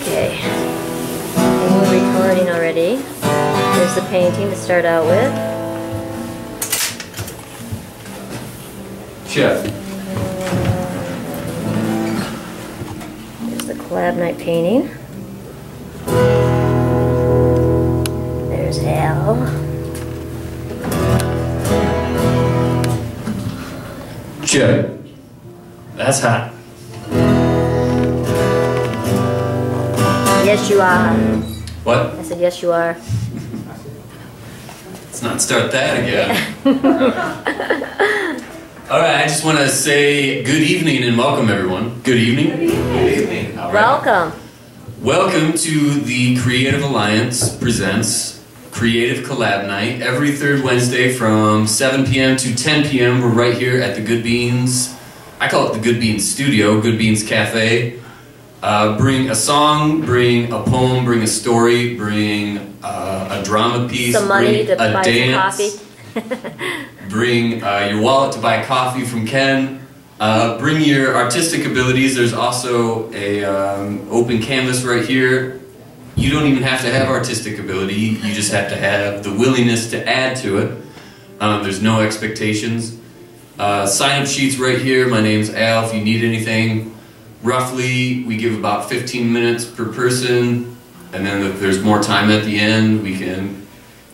Okay, and we're recording already. There's the painting to start out with. Chef. There's the Collab Nite painting. There's Al. Chef. That's hot. Yes, you are. What? I said, yes, you are. Let's not start that again. Alright, I just want to say good evening and welcome everyone. Good evening. Good evening. Good evening. All right. Welcome. Welcome to the Creative Alliance presents Creative Collab Night. Every third Wednesday from 7 p.m. to 10 p.m. We're right here at the Good Beans. I call it the Good Beans Studio, Good Beans Cafe. Bring a song, bring a poem, bring a story, bring a drama piece, some money bring to a buy dance, some coffee. Bring your wallet to buy coffee from Ken. Bring your artistic abilities. There's also a open canvas right here. You don't even have to have artistic ability. You just have to have the willingness to add to it. There's no expectations. Sign-up sheets right here. My name's Al. If you need anything, roughly we give about 15 minutes per person, and then if there's more time at the end, we can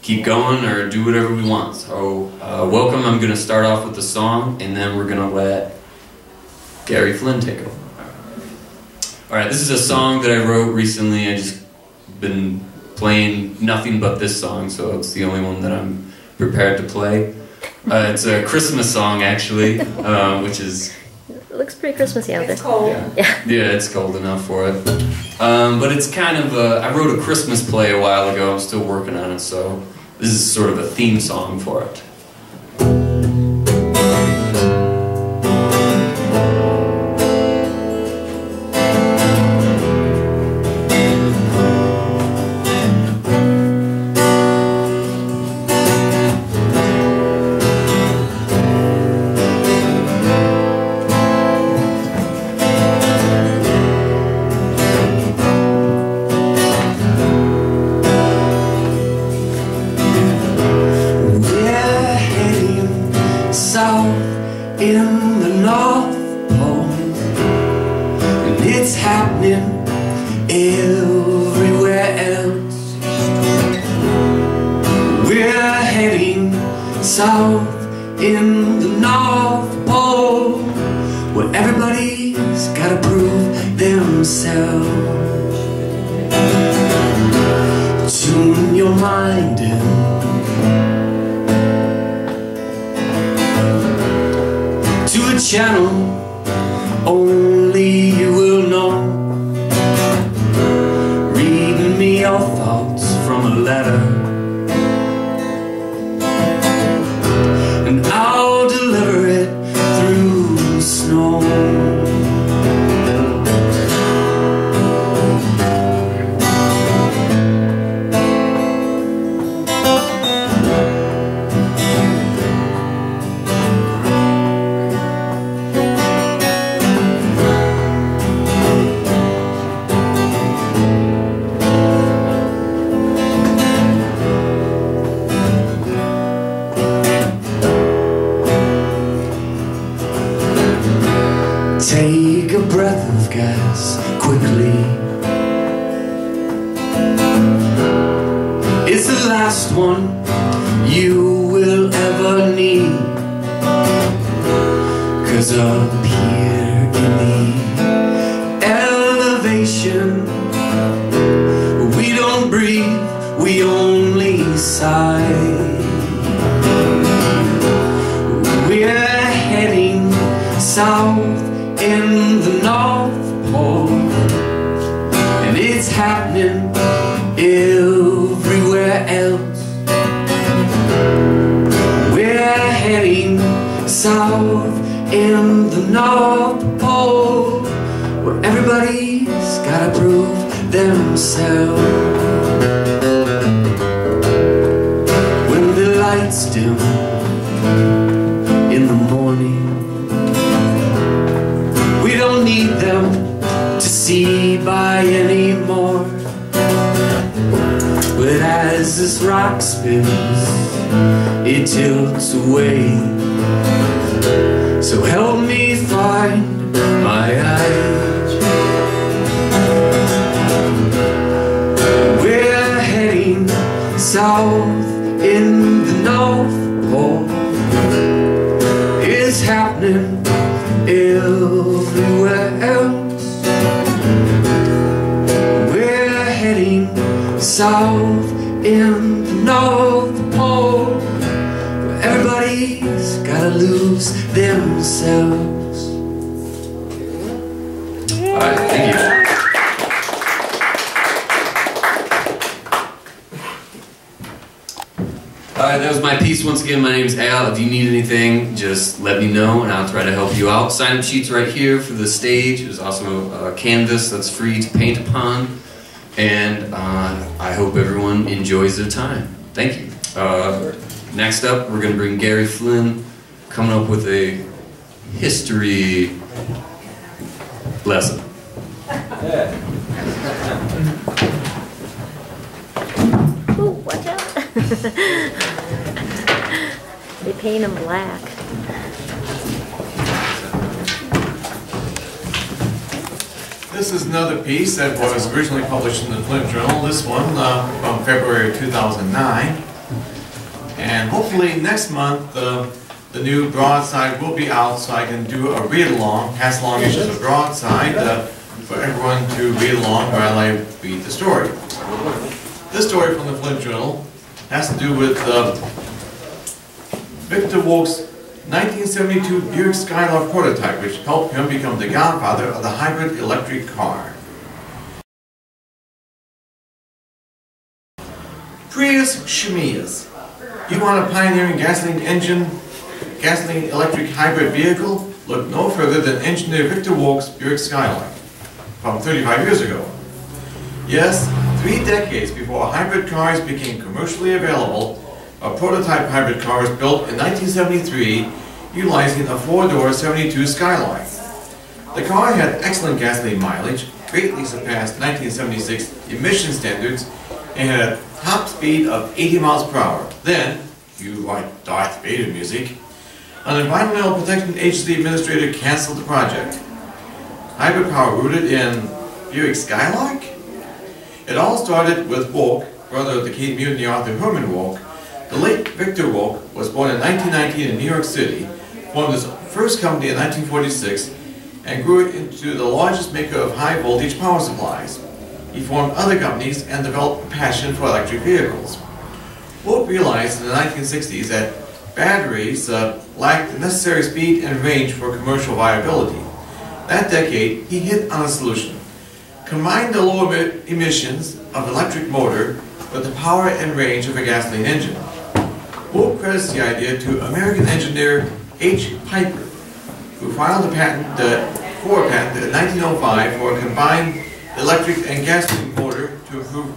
keep going or do whatever we want. So welcome. I'm going to start off with the song, and then we're going to let Gary Flynn take over. Alright, this is a song that I wrote recently. I just been playing nothing but this song, so it's the only one that I'm prepared to play. It's a Christmas song, actually, which is... It looks pretty Christmassy out there. It's cold. Yeah, it's cold enough for it. But it's kind of I wrote a Christmas play a while ago. I'm still working on it, so this is sort of a theme song for it. In the North Pole, and it's happening everywhere else. We're heading south in the North Pole, where everybody's gotta prove themselves. Tune your mind in to a channel only you will know. Reading me your thoughts from a letter, and I'll deliver it through snow. Take a breath of gas quickly. It's the last one you will ever need. 'Cause up here in the elevation, we don't breathe, we only sigh. We're heading south in the North Pole, and it's happening everywhere else. We're heading south in the North Pole, where everybody's gotta prove themselves. When the lights dim in the morning, we don't need them to see by anymore. But as this rock spins, it tilts away. So help me find my eyes. We're heading south in the North Pole. It's happening everywhere else. We're heading south in the North Pole, where everybody's gotta lose themselves. Alright, thank you. Alright, that was my piece. Once again, my name's Al. If you need anything, just let me know and I'll try to help you out. Sign-up sheets right here for the stage. There's also a canvas that's free to paint upon. And I hope everyone enjoys their time. Thank you. Next up, we're going to bring Gary Flynn, coming up with a history lesson. Ooh, watch out. They paint them black. This is another piece that was originally published in the Flint Journal, this one from February 2009. And hopefully next month the new broadside will be out so I can do a read-along, pass along issues of broadside for everyone to read along while I read the story. This story from the Flint Journal has to do with Victor Wolk's 1972 Buick Skylark prototype, which helped him become the godfather of the hybrid electric car. Prius Shemias. You want a pioneering gasoline electric hybrid vehicle? Look no further than engineer Victor Wolk's Buick Skylark from 35 years ago. Yes, 3 decades before hybrid cars became commercially available, a prototype hybrid car was built in 1973 utilizing a 4-door 72 Skylark. The car had excellent gasoline mileage, greatly surpassed 1976 emission standards, and had a top speed of 80 miles per hour. Then, you like Darth Vader music, an Environmental Protection Agency administrator canceled the project. Hybrid power rooted in Buick Skylark? It all started with Wolk, brother of the Cape Mutiny author Herman Wolk. The late Victor Wolk was born in 1919 in New York City, formed his first company in 1946, and grew it into the largest maker of high-voltage power supplies. He formed other companies and developed a passion for electric vehicles. Wolk realized in the 1960s that batteries lacked the necessary speed and range for commercial viability. That decade, he hit on a solution. Combine the low emissions of an electric motor with the power and range of a gasoline engine. Wolk credits the idea to American engineer H. Piper, who filed a patent in 1905 for a combined electric and gasoline motor to improve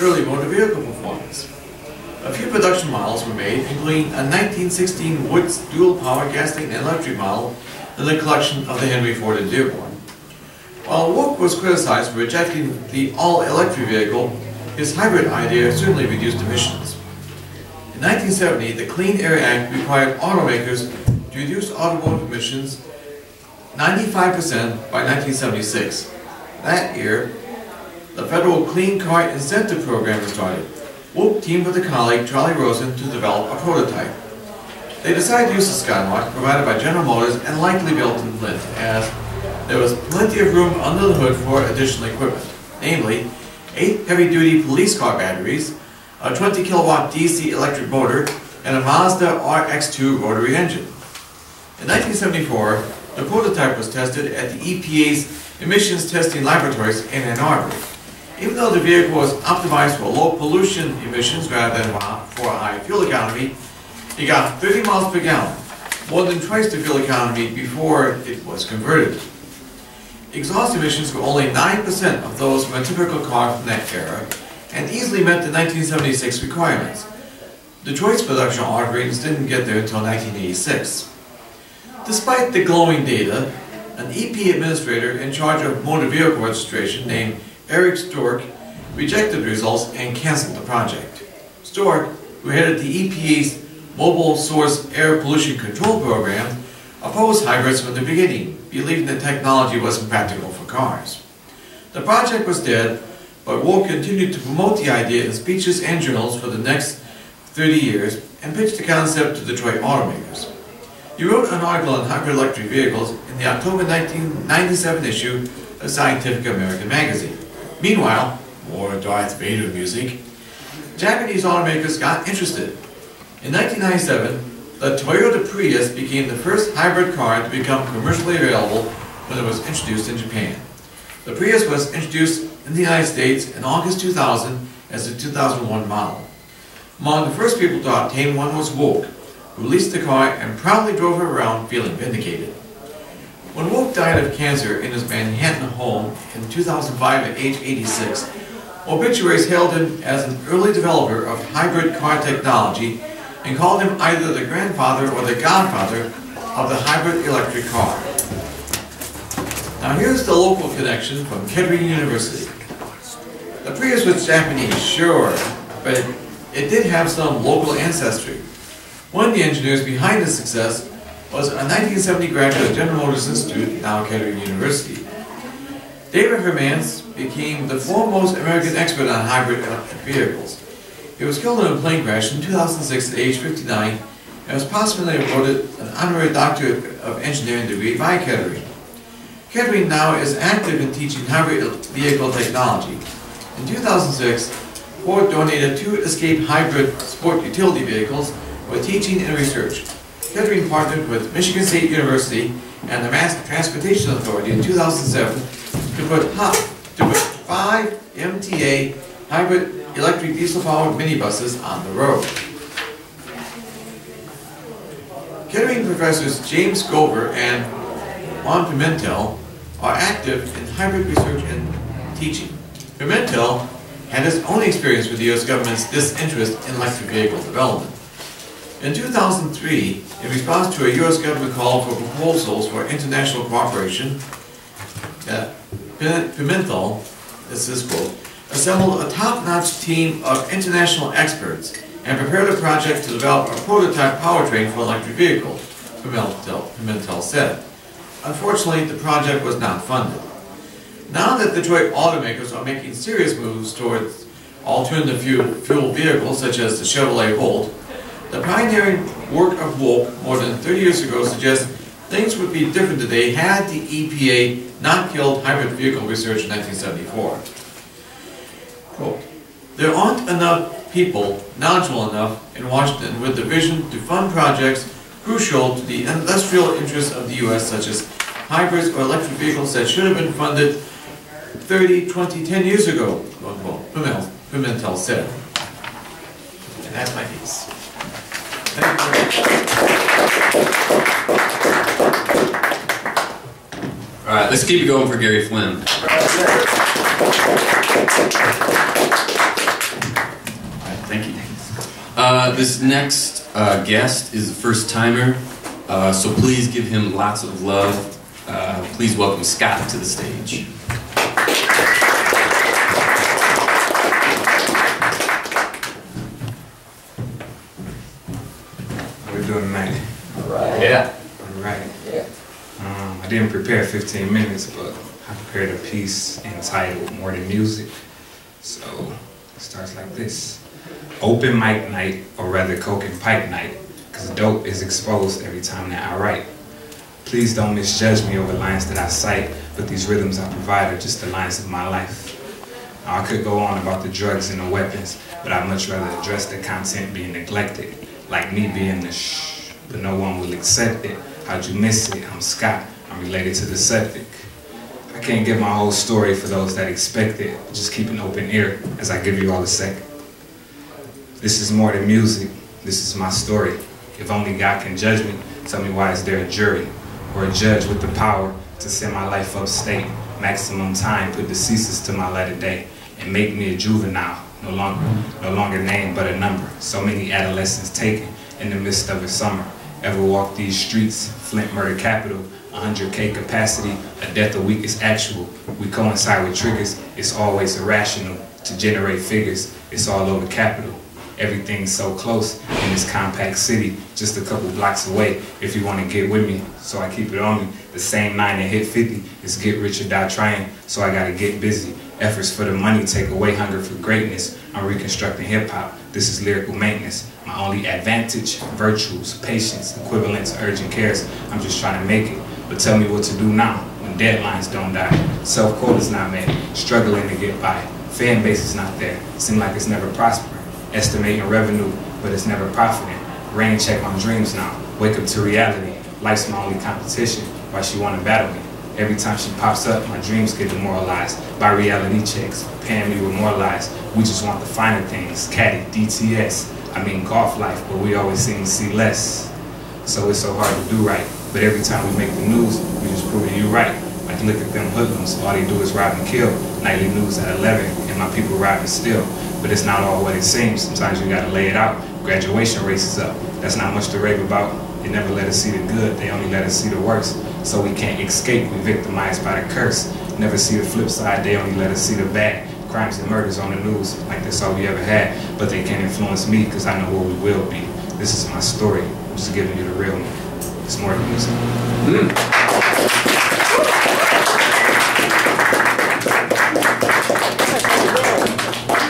early motor vehicle performance. A few production models were made, including a 1916 Woods dual-power gasoline and electric model in the collection of the Henry Ford in Dearborn. While Wolk was criticized for rejecting the all-electric vehicle, his hybrid idea certainly reduced emissions. In 1970, the Clean Air Act required automakers to reduce automotive emissions 95% by 1976. That year, the federal Clean Car Incentive Program was started. Wolk teamed with a colleague, Charlie Rosen, to develop a prototype. They decided to use the Skylark provided by General Motors and likely built in Flint, as there was plenty of room under the hood for additional equipment, namely 8 heavy-duty police car batteries, a 20 kilowatt DC electric motor, and a Mazda RX-2 rotary engine. In 1974, the prototype was tested at the EPA's emissions testing laboratories in Ann Arbor. Even though the vehicle was optimized for low pollution emissions rather than for a high fuel economy, it got 30 miles per gallon, more than twice the fuel economy before it was converted. Exhaust emissions were only 9% of those from a typical car from that era, and easily met the 1976 requirements. Detroit's production audit ratings didn't get there until 1986. Despite the glowing data, a an EP administrator in charge of motor vehicle registration named Eric Stork rejected the results and canceled the project. Stork, who headed the EPA's Mobile Source Air Pollution Control Program, opposed hybrids from the beginning, believing the technology wasn't practical for cars. The project was dead, but Wolk continued to promote the idea in speeches and journals for the next 30 years and pitched the concept to Detroit automakers. He wrote an article on hybrid electric vehicles in the October 1997 issue of Scientific American magazine. Meanwhile, more Darth Vader music, Japanese automakers got interested. In 1997, the Toyota Prius became the first hybrid car to become commercially available when it was introduced in Japan. The Prius was introduced in the United States in August 2000 as a 2001 model. Among the first people to obtain one was Wolk, who leased the car and proudly drove her around feeling vindicated. When Wolk died of cancer in his Manhattan home in 2005 at age 86, obituaries hailed him as an early developer of hybrid car technology and called him either the grandfather or the godfather of the hybrid electric car. Now here's the local connection from Kettering University. The Prius was Japanese, sure, but it did have some local ancestry. One of the engineers behind this success was a 1970 graduate of General Motors Institute, now Kettering University. David Hermans became the foremost American expert on hybrid electric vehicles. He was killed in a plane crash in 2006 at age 59 and was posthumously awarded an honorary doctorate of engineering degree by Kettering. Kettering now is active in teaching hybrid vehicle technology. In 2006, Ford donated 2 Escape hybrid sport utility vehicles for teaching and research. Kettering partnered with Michigan State University and the Mass Transportation Authority in 2007 to put 5 MTA hybrid electric diesel-powered minibuses on the road. Kettering professors James Gover and Juan Pimentel are active in hybrid research and teaching. Pimentel had his own experience with the U.S. government's disinterest in electric vehicle development. In 2003, in response to a U.S. government call for proposals for international cooperation, Pimentel, this is quote, assembled a top-notch team of international experts and prepared a project to develop a prototype powertrain for electric vehicles, Pimentel said. Unfortunately, the project was not funded. Now that Detroit automakers are making serious moves towards alternative fuel vehicles such as the Chevrolet Volt, the pioneering work of Wolk more than 30 years ago suggests things would be different today had the EPA not killed hybrid vehicle research in 1974. Quote, there aren't enough people knowledgeable enough in Washington with the vision to fund projects crucial to the industrial interests of the U.S. such as hybrids or electric vehicles that should have been funded 30, 20, 10 years ago, Pimentel said. And that's my piece. Thank you very much. All right, let's keep it going for Gary Flynn. All right, thank you. This next guest is a first-timer, so please give him lots of love. Please welcome Scott to the stage. How we doing tonight? All right. Yeah. All right. Yeah. I didn't prepare 15 minutes, but I prepared a piece entitled More Than Music. So it starts like this. Open mic night, or rather coke and pipe night, because dope is exposed every time that I write. Please don't misjudge me over lines that I cite, but these rhythms I provide are just the lines of my life. Now, I could go on about the drugs and the weapons, but I'd much rather address the content being neglected, like me being the shh, but no one will accept it. How'd you miss it? I'm Scott, I'm related to the septic. I can't give my whole story for those that expect it, just keep an open ear as I give you all a second. This is more than music, this is my story. If only God can judge me, tell me why is there a jury? Or a judge with the power to send my life upstate. Maximum time, put deceases to my latter day, and make me a juvenile, no longer name but a number. So many adolescents taken in the midst of a summer. Ever walk these streets, Flint murder capital, 100K capacity, a death a week is actual. We coincide with triggers, it's always irrational. To generate figures, it's all over capital. Everything's so close in this compact city, just a couple blocks away if you want to get with me. So I keep it on me. The same 9 that hit 50 is get rich or die trying, so I gotta get busy. Efforts for the money take away hunger for greatness. I'm reconstructing hip-hop. This is lyrical maintenance. My only advantage, virtues, patience, equivalent to urgent cares. I'm just trying to make it. But tell me what to do now when deadlines don't die. Self-quote is not met. Struggling to get by. Fan base is not there. Seem like it's never prospering. Estimating revenue, but it's never profiting. Rain check my dreams now. Wake up to reality. Life's my only competition. Why she wanna battle me? Every time she pops up, my dreams get demoralized by reality checks, paying me with more lies. We just want the finer things, caddy, DTS. I mean golf life, but we always seem to see less. So it's so hard to do right. But every time we make the news, we just prove you right. Like look at them hoodlums, all they do is rob and kill. Nightly news at 11, and my people robbing still. But it's not all what it seems. Sometimes you gotta lay it out. Graduation race is up. That's not much to rave about. They never let us see the good, they only let us see the worst. So we can't escape, we victimized by the curse. Never see the flip side, they only let us see the bad. Crimes and murders on the news, like that's all we ever had. But they can't influence me, cause I know what we will be. This is my story, I'm just giving you the real me. It's more than music.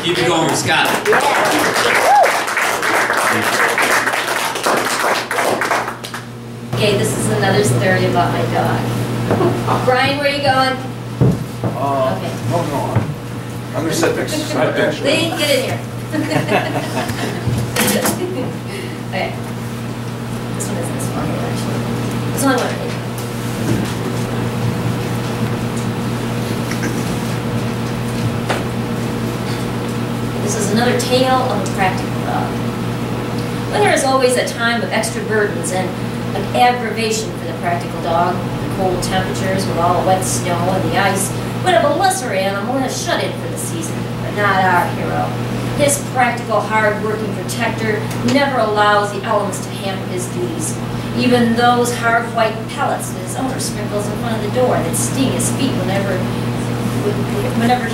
Keep it going, Scott. Okay, this is another story about my dog. Brian, where are you going? Okay. No. I'm gonna sit next to the bench. Lee, get in here. Okay. This one isn't as funny, actually. This one I want to read. This is another tale of a practical dog. When there is always a time of extra burdens and an aggravation for the practical dog, the cold temperatures with all the wet snow and the ice would have a lesser animal and a shut-in for the season, but not our hero. His practical, hard-working protector never allows the elements to hamper his duties. Even those hard white pellets that his owner sprinkles in front of the door that sting his feet whenever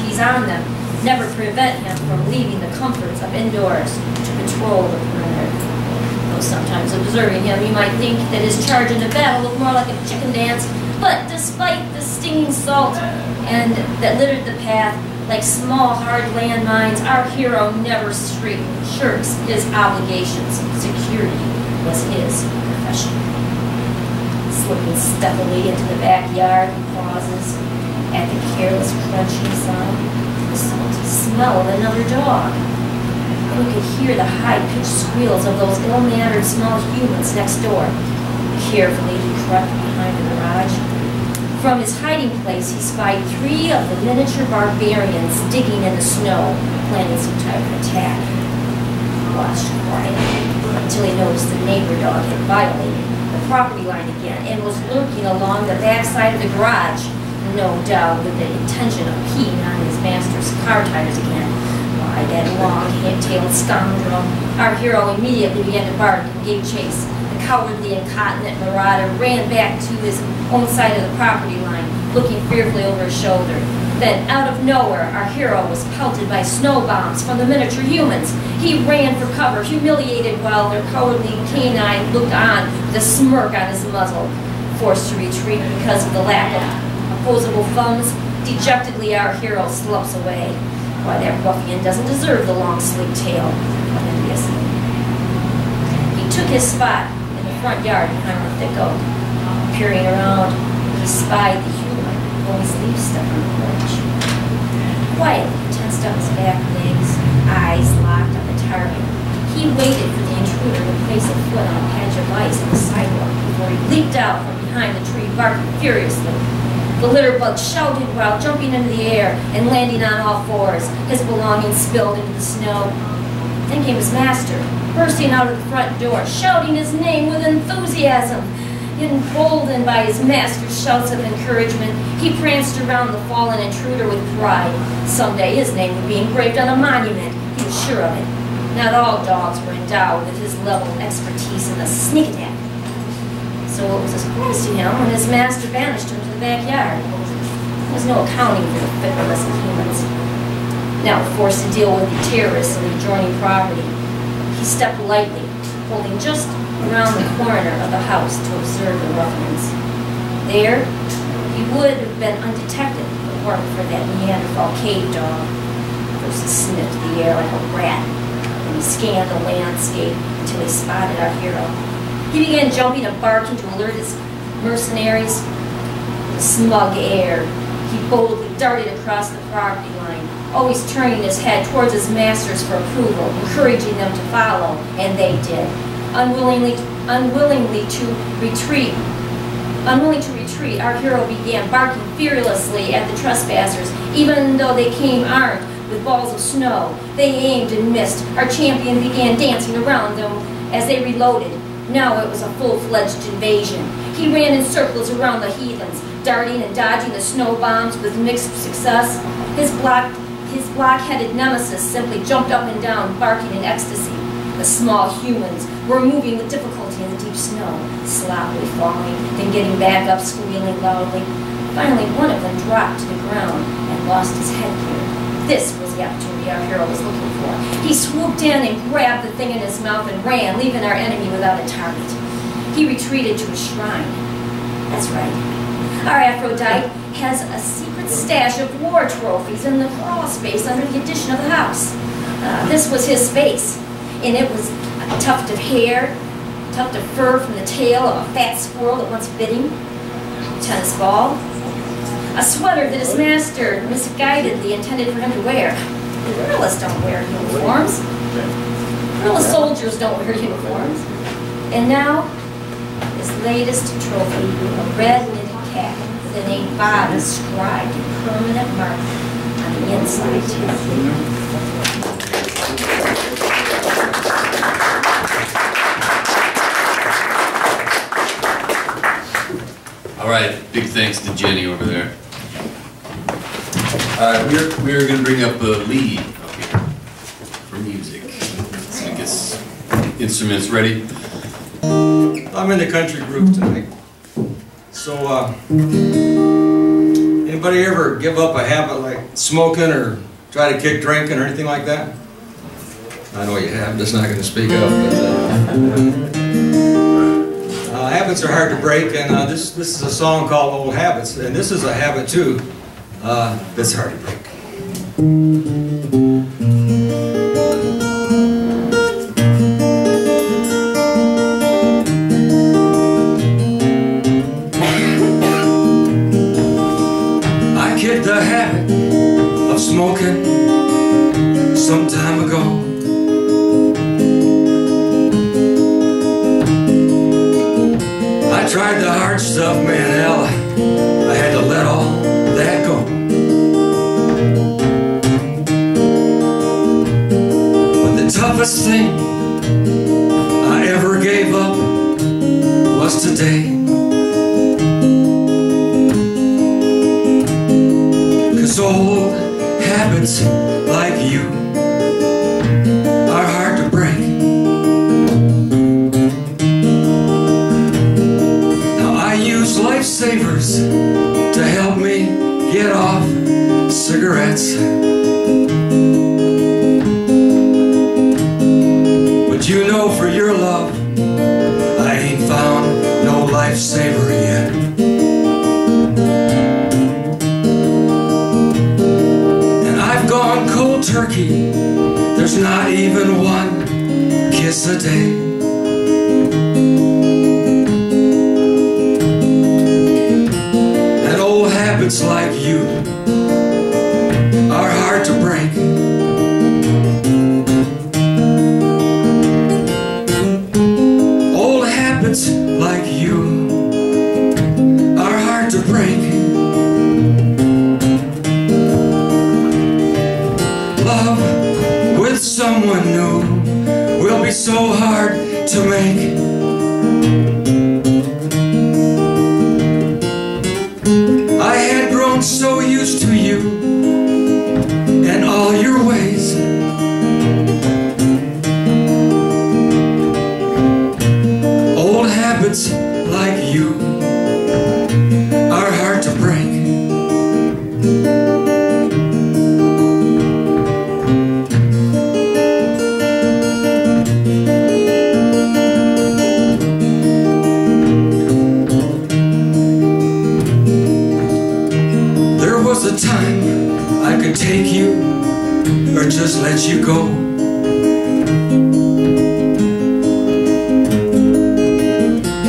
he's on them never prevent him from leaving the comforts of indoors to patrol the perimeter. Though sometimes observing him, you might think that his charge into battle looked more like a chicken dance, but despite the stinging salt and that littered the path, like small, hard landmines, our hero never shirks his obligations. Security was his profession. Slipping stealthily into the backyard, he pauses at the careless crunching sound. The salty smell of another dog. And you could hear the high-pitched squeals of those ill-mannered small humans next door. Carefully he crept behind the garage. From his hiding place he spied 3 of the miniature barbarians digging in the snow, planning some type of attack. He watched quietly until he noticed the neighbor dog had violated the property line again and was lurking along the backside of the garage. No doubt with the intention of peeing on his master's car tires again. Why, that long-tailed scoundrel. Our hero immediately began to bark and gave chase. The cowardly, incontinent marauder ran back to his own side of the property line, looking fearfully over his shoulder. Then, out of nowhere, our hero was pelted by snow bombs from the miniature humans. He ran for cover, humiliated, while their cowardly canine looked on with a smirk on his muzzle. Forced to retreat because of the lack of opposable thumbs, dejectedly our hero slumps away. Why, that ruffian doesn't deserve the long sleek tail of envious. He took his spot in the front yard behind the thick oak. Peering around, he spied the human pulling his leaf stuff on the porch. Quietly, he tensed up his back legs, eyes locked on the target. He waited for the intruder to place a foot on a patch of ice on the sidewalk before he leaped out from behind the tree, barking furiously. The litter bug shouted while jumping into the air and landing on all fours, his belongings spilled into the snow. Then came his master, bursting out of the front door, shouting his name with enthusiasm. Emboldened by his master's shouts of encouragement, he pranced around the fallen intruder with pride. Someday his name would be engraved on a monument, he was sure of it. Not all dogs were endowed with his level of expertise in the sneak attack. So it was a surprise to him when his master banished him to the backyard. There was no accounting for the fickleness of humans. Now forced to deal with the terrorists and the adjoining property, he stepped lightly, holding just around the corner of the house to observe the ruffians. There, he would have been undetected if it weren't for that Neanderthal cave dog. First he sniffed the air like a rat, and he scanned the landscape until he spotted our hero. He began jumping and barking to alert his mercenaries. With a smug air, he boldly darted across the property line, always turning his head towards his masters for approval, encouraging them to follow, and they did. Unwilling to retreat, our hero began barking fearlessly at the trespassers, even though they came armed with balls of snow. They aimed and missed. Our champion began dancing around them as they reloaded. Now it was a full-fledged invasion. He ran in circles around the heathens, darting and dodging the snow bombs with mixed success. His block-headed nemesis simply jumped up and down, barking in ecstasy. The small humans were moving with difficulty in the deep snow, sloppily falling, then getting back up, squealing loudly. Finally, one of them dropped to the ground and lost his headgear. This was the opportunity our hero was looking for. He swooped in and grabbed the thing in his mouth and ran, leaving our enemy without a target. He retreated to his shrine. That's right. Our Aphrodite has a secret stash of war trophies in the crawl space under the addition of the house. This was his space, and it was a tuft of hair, a tuft of fur from the tail of a fat squirrel that once bit him, a tennis ball, a sweater that his master misguidedly intended for him to wear. Guerrillas don't wear uniforms. Guerrilla soldiers don't wear uniforms. And now, his latest trophy, a red knitted cap with the name Bob inscribed in permanent mark on the inside. All right, big thanks to Jennie over there. We're going to bring up Lee up here for music. So I guess instruments ready. I'm in the country group tonight. So, anybody ever give up a habit like smoking or try to kick drinking or anything like that? I know you have, I'm just not going to speak up. But, habits are hard to break, and this is a song called Old Habits, and this is a habit too that's hard to break. I kicked the habit of smoking some time ago. I tried the hard stuff, man, hell, I had to let all that go. But the toughest thing I ever gave up was today. 'Cause old habits like you are hard to break. Lifesavers to help me get off cigarettes. But you know for your love I ain't found no lifesaver yet. And I've gone cold turkey, there's not even one kiss a day. Habits like you are hard to break. Old habits like you are hard to break. Love with someone new will be so hard to make. So used to you and all your ways. Old habits like you are hard to break. There was a time I could take you or just let you go.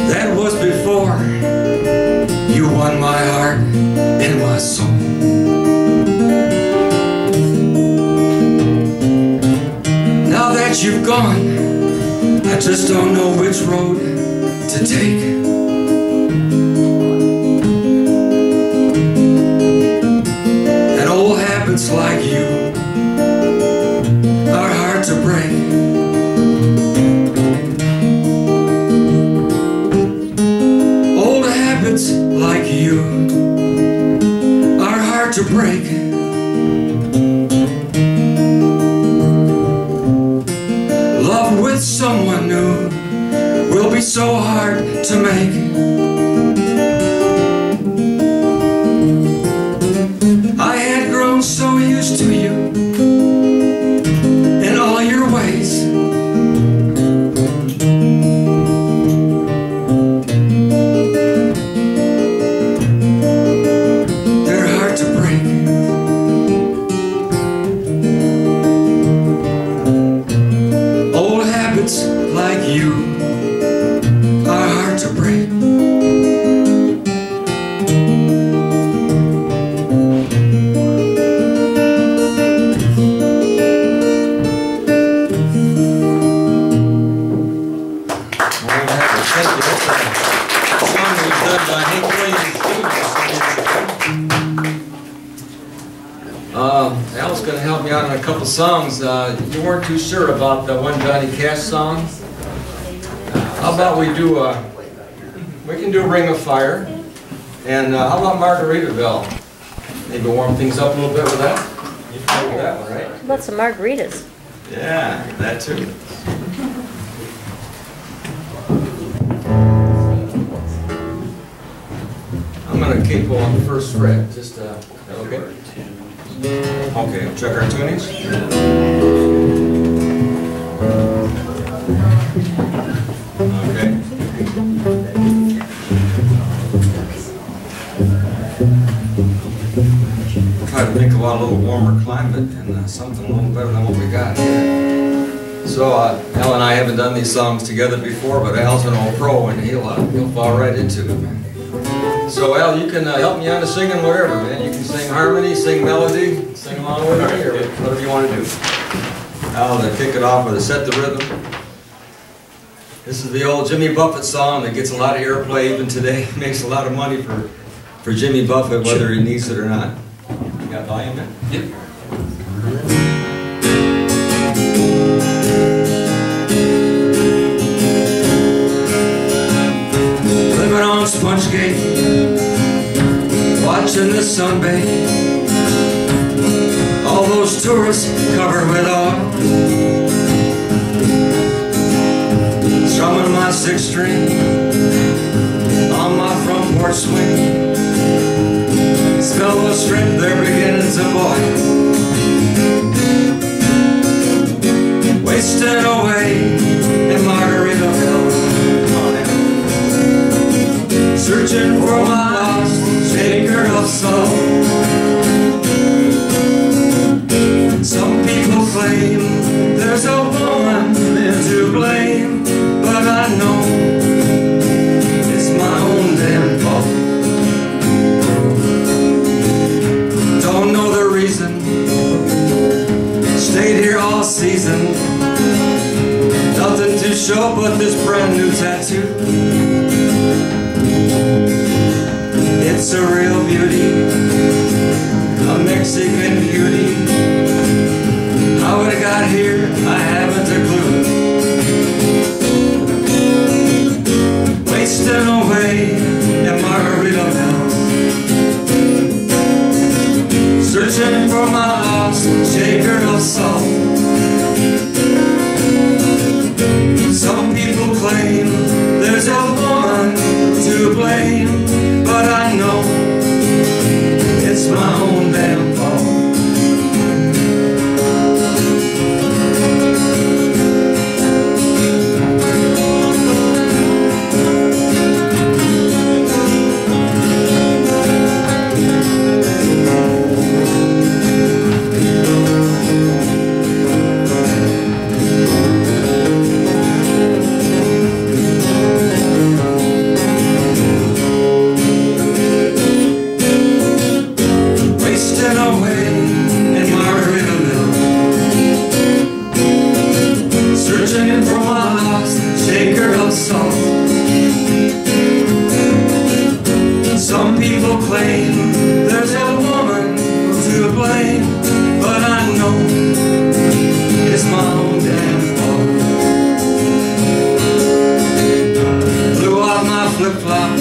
That was before you won my heart and my soul. Now that you've gone, I just don't know which road to take. And old habits like you are hard to break. Old habits like you are hard to break. Love with someone new will be so hard to make. I had grown so used to you in all your ways. They're hard to break. Old habits like you are hard to break. Al's going to help me out on a couple songs. You weren't too sure about the one Johnny Cash song. How about we can do Ring of Fire. And how about Margaritaville? Maybe warm things up a little bit with that? You can with that one, right? How about some margaritas? Yeah, that too. I'm going to keep on the first fret. Just, okay? Okay, check our tunings. Okay. Try to think about a little warmer climate and something a little better than what we got here. So Al and I haven't done these songs together before, but Al's an old pro and he'll fall right into it, man. So Al, you can help me on the singing, whatever, man. You can sing harmony, sing melody, sing along with me, or whatever you want to do. Al, to kick it off with a Set the Rhythm. This is the old Jimmy Buffett song that gets a lot of airplay even today. Makes a lot of money for Jimmy Buffett, whether he needs it or not. You got volume, man? Yep. Living on Spongegate, watching the sun bathe. All those tourists covered with oil, strumming my sixth string on my front porch swing. Smell the shrimp, they're beginning to boil, wasting away in Margaritaville. Searching for my lost shaker of soul. Some people claim there's a woman to blame, but I know it's my own damn fault. Don't know the reason, stayed here all season. Nothing to show but this brand new tattoo. It's a real beauty, people claim there's a woman to blame, but I know it's my own damn fault. Blew out my flip-flop,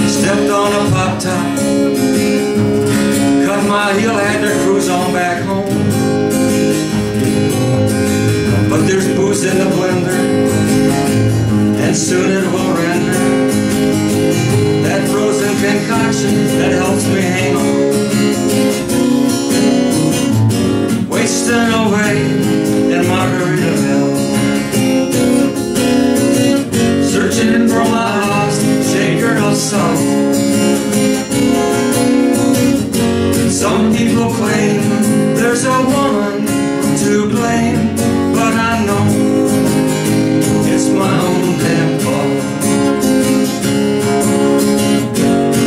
stepped on a pop top, cut my heel, had to cruise on back home. But there's booze in the blender, and soon it will render that frozen concoction that helps me hang on. Wasting away in Margaritaville, searching for my lost shaker of salt. Some people claim there's a woman to blame, but I know it's my own damn fault.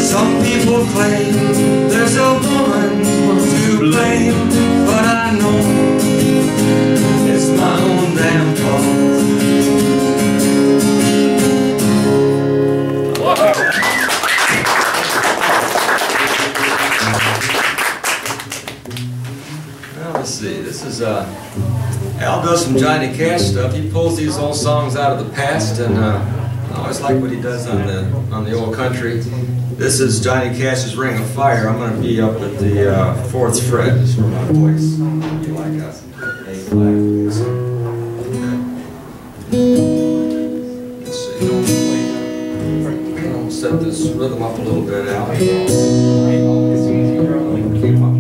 Some people claim there's a woman to blame, but I know it's my own damn fault. Well, let's see. This is Al does some Johnny Cash stuff. He pulls these old songs out of the past, and I always like what he does on the old country. This is Johnny Cash's Ring of Fire. I'm going to be up at the 4th fret. This is for my voice. You like a flat. Let's see. I'll set this rhythm up a little bit, Al. Keep up.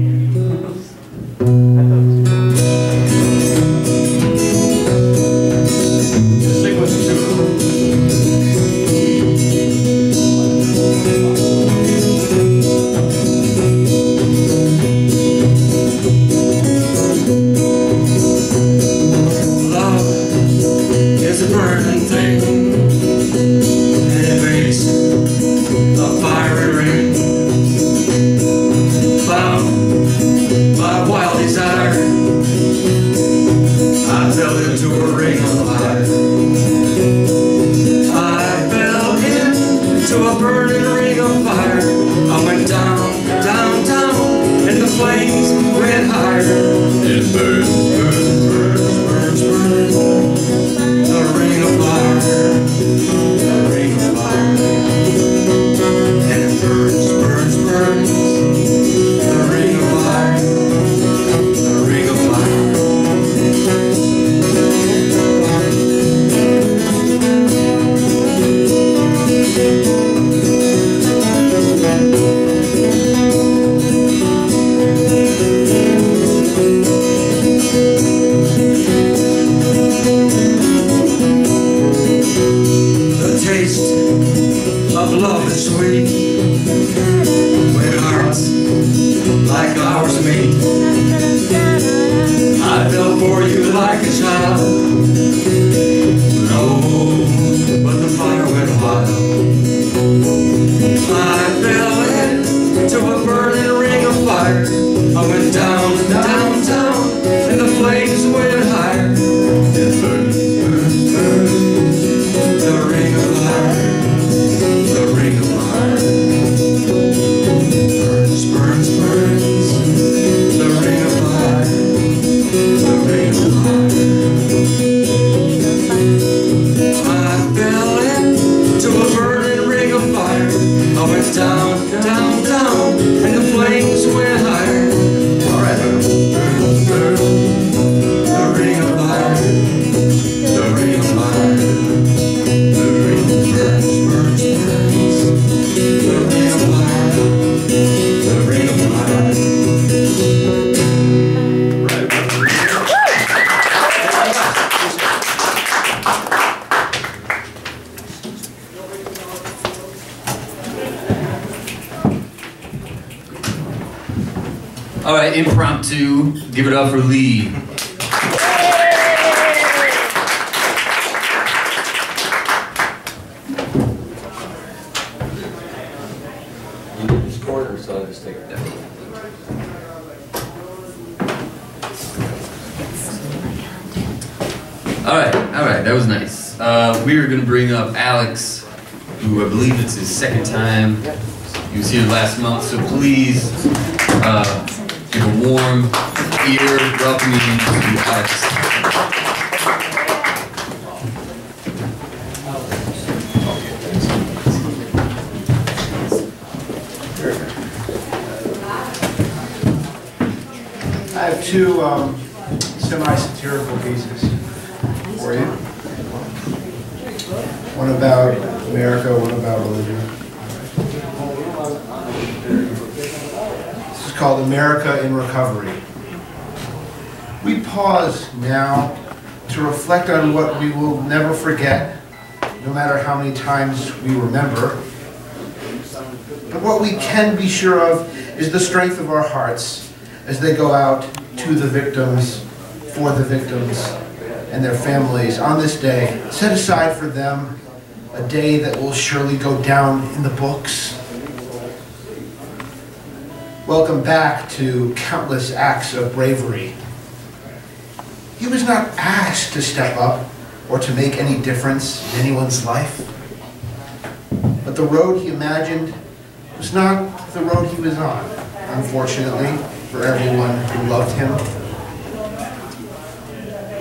All right, impromptu. Give it up for Lee. You need this corner, so I'll just take it down. All right, that was nice. We are going to bring up Alex, who I believe it's his second time He was here last month, so please give a warm ear welcoming to Alex. I have two semi-satirical pieces for you. One about America, one about religion. This is called America in Recovery. We pause now to reflect on what we will never forget, no matter how many times we remember. But what we can be sure of is the strength of our hearts as they go out to the victims, for the victims, and their families on this day, set aside for them, a day that will surely go down in the books. Welcome back to countless acts of bravery. He was not asked to step up or to make any difference in anyone's life. But the road he imagined was not the road he was on, unfortunately, for everyone who loved him.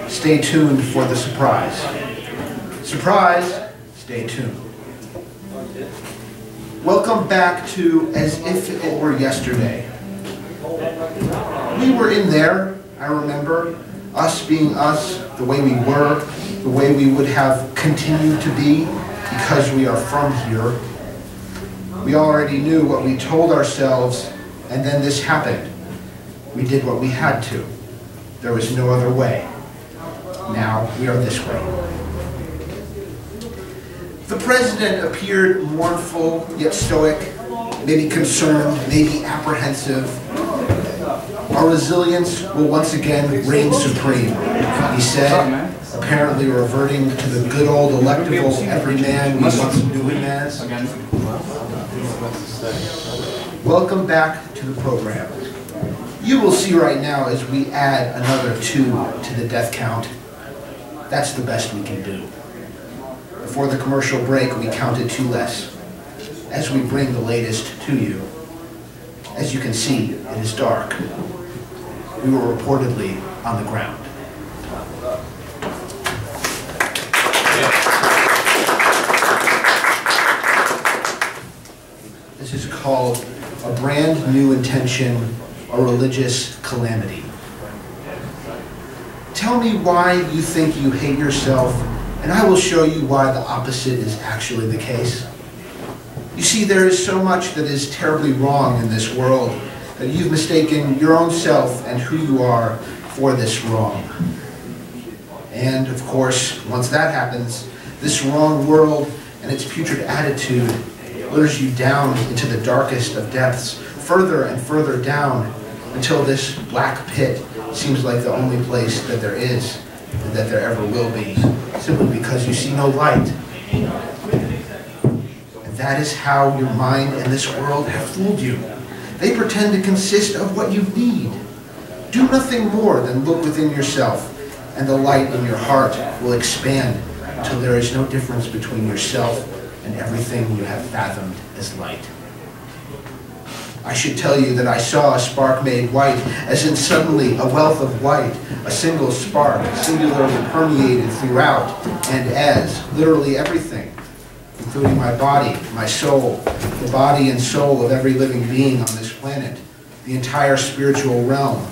Stay tuned for the surprise. Surprise, stay tuned. Welcome back to As If It Were Yesterday. We were in there, I remember, us being us, the way we were, the way we would have continued to be because we are from here. We already knew what we told ourselves, and then this happened. We did what we had to. There was no other way. Now we are this way. The president appeared mournful yet stoic, maybe concerned, maybe apprehensive. Our resilience will once again reign supreme, he said, apparently reverting to the good old electable everyman we once knew him as. Welcome back to the program. You will see right now as we add another 2 to the death count. That's the best we can do. Before the commercial break, we counted 2 less. As we bring the latest to you, as you can see, it is dark. We were reportedly on the ground. This is called A Brand New Intention, a Religious Calamity. Tell me why you think you hate yourself, and I will show you why the opposite is actually the case. You see, there is so much that is terribly wrong in this world that you've mistaken your own self and who you are for this wrong. And, of course, once that happens, this wrong world and its putrid attitude lures you down into the darkest of depths, further and further down, until this black pit seems like the only place that there is, and that there ever will be, simply because you see no light. And that is how your mind and this world have fooled you. They pretend to consist of what you need. Do nothing more than look within yourself, and the light in your heart will expand until there is no difference between yourself and everything you have fathomed as light. I should tell you that I saw a spark made white, as in suddenly a wealth of white, a single spark, singularly permeated throughout, and as literally everything, including my body, my soul, the body and soul of every living being on this planet, the entire spiritual realm,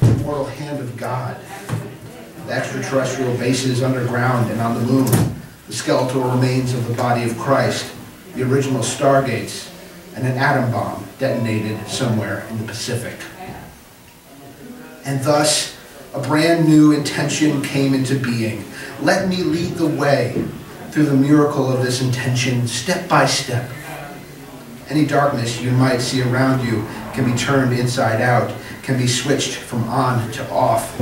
the mortal hand of God, the extraterrestrial bases underground and on the moon, the skeletal remains of the body of Christ, the original stargates, and an atom bomb detonated somewhere in the Pacific. And thus, a brand new intention came into being. Let me lead the way through the miracle of this intention, step by step. Any darkness you might see around you can be turned inside out, can be switched from on to off.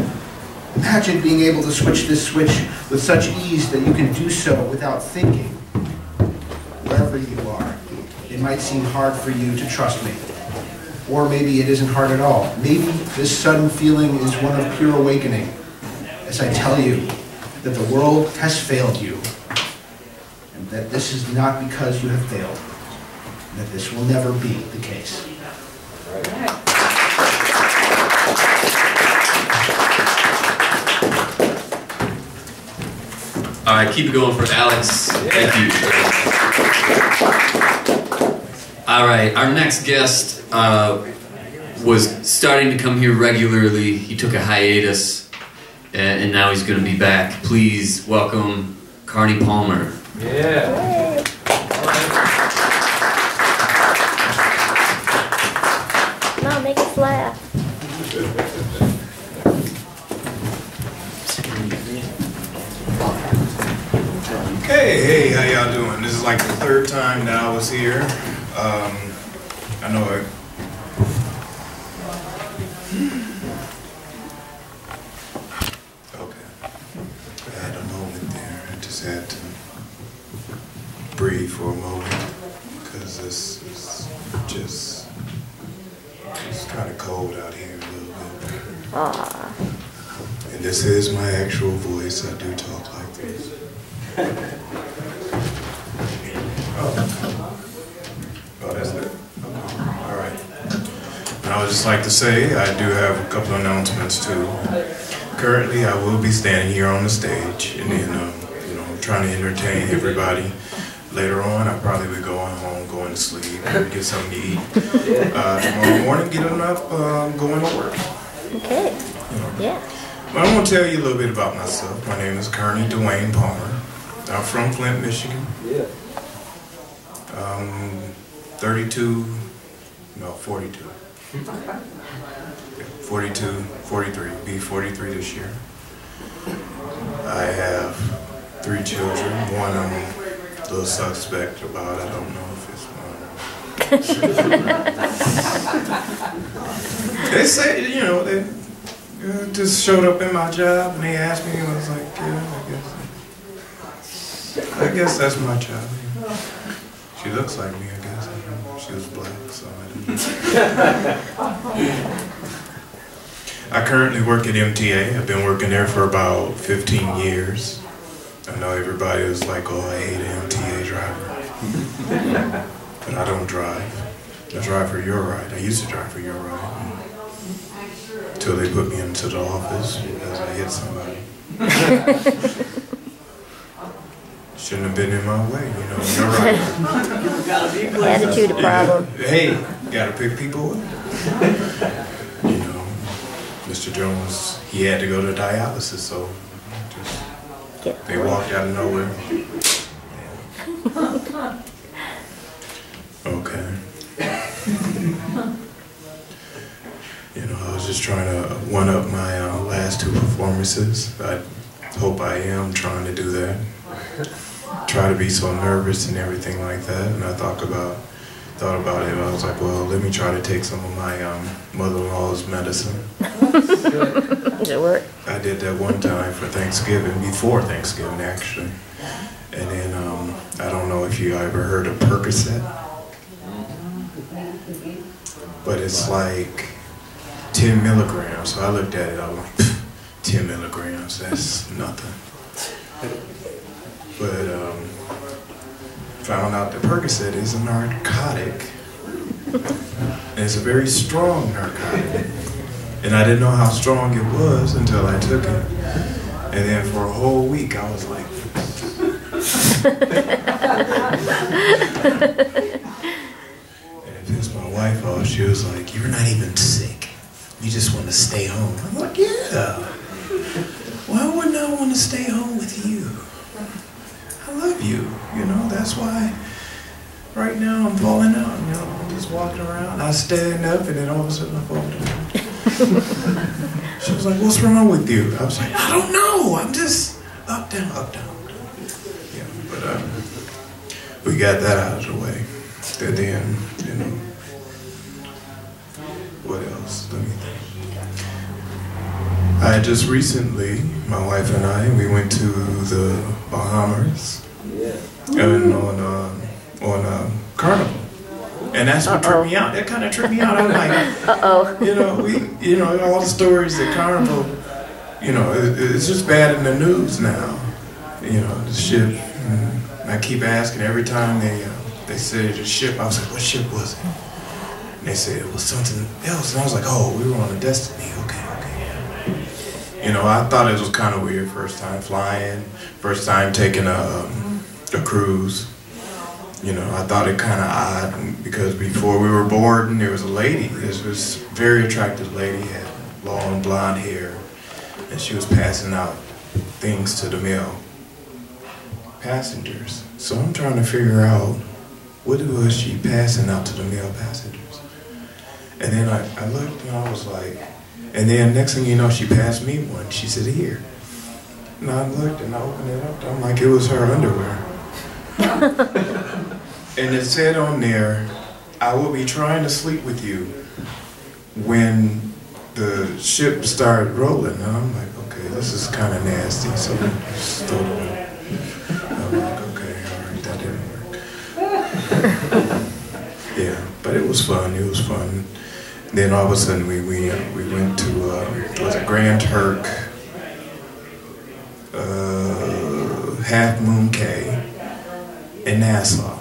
Imagine being able to switch this switch with such ease that you can do so without thinking. Wherever you are, it might seem hard for you to trust me. Or maybe it isn't hard at all. Maybe this sudden feeling is one of pure awakening, as I tell you that the world has failed you, and that this is not because you have failed. that this will never be the case. All right, keep it going for Alex. Thank you. All right, our next guest was starting to come here regularly. He took a hiatus, and now he's going to be back. Please welcome Carnie Palmer. Yeah. Come on, make us laugh. Hey, how y'all doing? This is like the third time that I was here. I know it. Okay. I had a moment there. I just had to breathe for a moment because this is just, it's kind of cold out here a little bit. Aww. And this is my actual voice. I do talk like this. Oh, that's it. All right. And I would just like to say I do have a couple of announcements too. Currently, I will be standing here on the stage, and then you know, trying to entertain everybody. Later on, I'll probably be going home, going to sleep, and get something to eat. Tomorrow morning, getting up, going to work. Okay. Yeah. But I want to tell you a little bit about myself. My name is Carnie Dwayne Palmer. I'm from Flint, Michigan. Yeah. 42, no, 42. 42, 43, be 43 this year. I have 3 children. One I'm a little suspect about. I don't know if it's one. They say, you know, they just showed up in my job and they asked me, and I was like, yeah, I guess that's my child. She looks like me, I guess. She was black, so I didn't. I currently work at MTA. I've been working there for about 15 years. I know everybody was like, oh, I hate an MTA driver. But I don't drive. I drive for your ride. I used to drive for your ride. Until they put me into the office because I hit somebody. Shouldn't have been in my way, you know. You're right. Attitude problem. Hey, gotta pick people up. You know, Mr. Jones, he had to go to dialysis, so just they walked out of nowhere. Okay. You know, I was just trying to one-up my last 2 performances. I hope I am trying to do that. Try to be so nervous and everything like that, and I thought about it, and I was like, well, let me try to take some of my mother-in-law's medicine. Did it work? I did that one time for Thanksgiving, before Thanksgiving actually. And then, I don't know if you ever heard of Percocet, but it's like 10 milligrams. So I looked at it, I was like, 10 milligrams, that's nothing. But found out that Percocet is a narcotic. And it's a very strong narcotic. And I didn't know how strong it was until I took it. And then for a whole week I was like, and it pissed my wife off. She was like, you're not even sick. You just want to stay home. I'm like, yeah. Why wouldn't I want to stay home with you? I love you, you know, that's why right now I'm falling out, you know, I'm just walking around, I stand up and then all of a sudden I fall down. She was like, what's wrong with you? I was like, I don't know, I'm just up, down, up, down. Yeah, but we got that out of the way. And then, you know, what else? Let me think. I just recently, my wife and I, we went to the Bahamas and on Carnival, and that's what tripped me out. That kind of tripped me out. I'm like, you know, all the stories at Carnival, you know, it's just bad in the news now. You know, the ship. And I keep asking every time they They said the ship. I was like, what ship was it? And they said it was something else. And I was like, oh, we were on a Destiny. Okay. You know, I thought it was kind of weird. First time flying, first time taking a cruise. You know, I thought it kind of odd because before we were boarding, there was a lady. This was a very attractive lady, had long blonde hair, and she was passing out things to the male passengers. So I'm trying to figure out what was she passing out to the male passengers. And then I looked and I was like, and then next thing you know, she passed me one. She said, here. And I looked and I opened it up. I'm like, it was her underwear. And it said on there, I will be trying to sleep with you when the ship started rolling. And I'm like, okay, this is kind of nasty. So I just throw it away. I'm like, okay, all right, that didn't work. Yeah, but it was fun. It was fun. Then all of a sudden we went to was it Grand Turk, Half Moon Cay, in Nassau,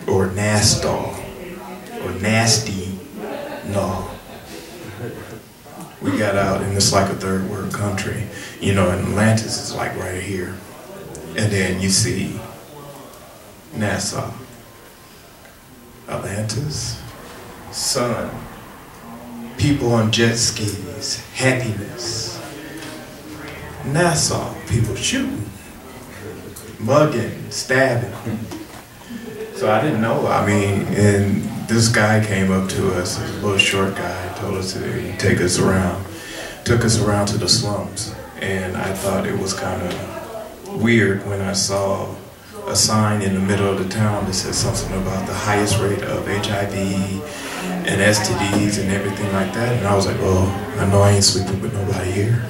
or Nassau, or Nasty, no. We got out and it's like a third world country. You know, and Atlantis is like right here. And then you see Nassau, Atlantis, sun, people on jet skis, happiness. Nassau, people shooting, mugging, stabbing. So I didn't know, I mean, and this guy came up to us, a little short guy, told us to take us around, took us around to the slums. And I thought it was kind of weird when I saw a sign in the middle of the town that said something about the highest rate of HIV and STDs and everything like that. And I was like, well, I know I ain't sleeping with nobody here.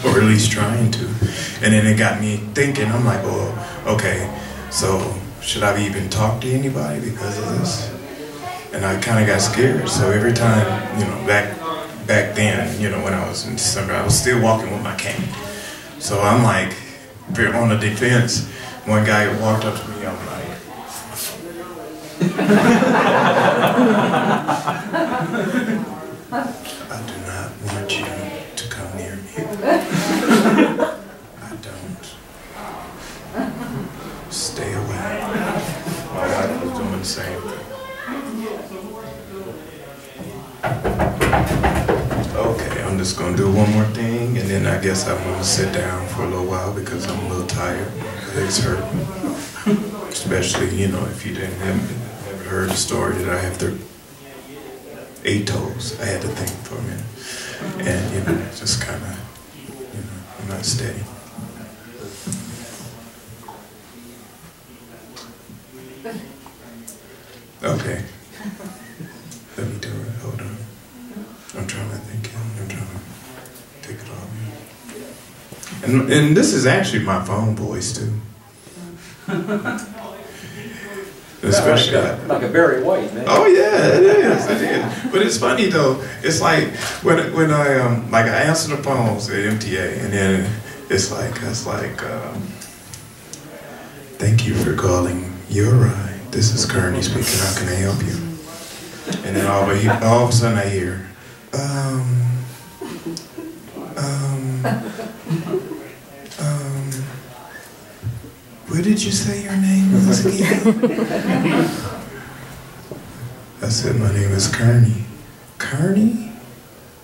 Or at least trying to. And then it got me thinking, I'm like, well, okay, so should I even talk to anybody because of this? And I kind of got scared. So every time, you know, back then, you know, when I was in December, I was still walking with my cane. So I'm like, on the defense. One guy walked up to me, I'm like, I do not want you to come near me. I don't. Stay away. My wife was doing the same thing. Okay, I'm just gonna do one more thing, and then I guess I'm gonna sit down for a little while because I'm a little tired. My legs hurt. Especially, you know, if you haven't heard the story that I have 8 toes. I had to think for a minute. And, you know, just kind of, you know, I'm not steady. Okay. Let me do it. Hold on. I'm trying to think. I'm trying to take it off. And this is actually my phone voice too. Especially like a Barry White, man. Oh yeah, it is. But it's funny though. It's like when I like I answer the phones at MTA, and then it's like thank you for calling your ride. This is Carnie speaking. How can I help you? And then all of a sudden I hear, what did you say your name was again? I said, my name is Carnie. Carnie?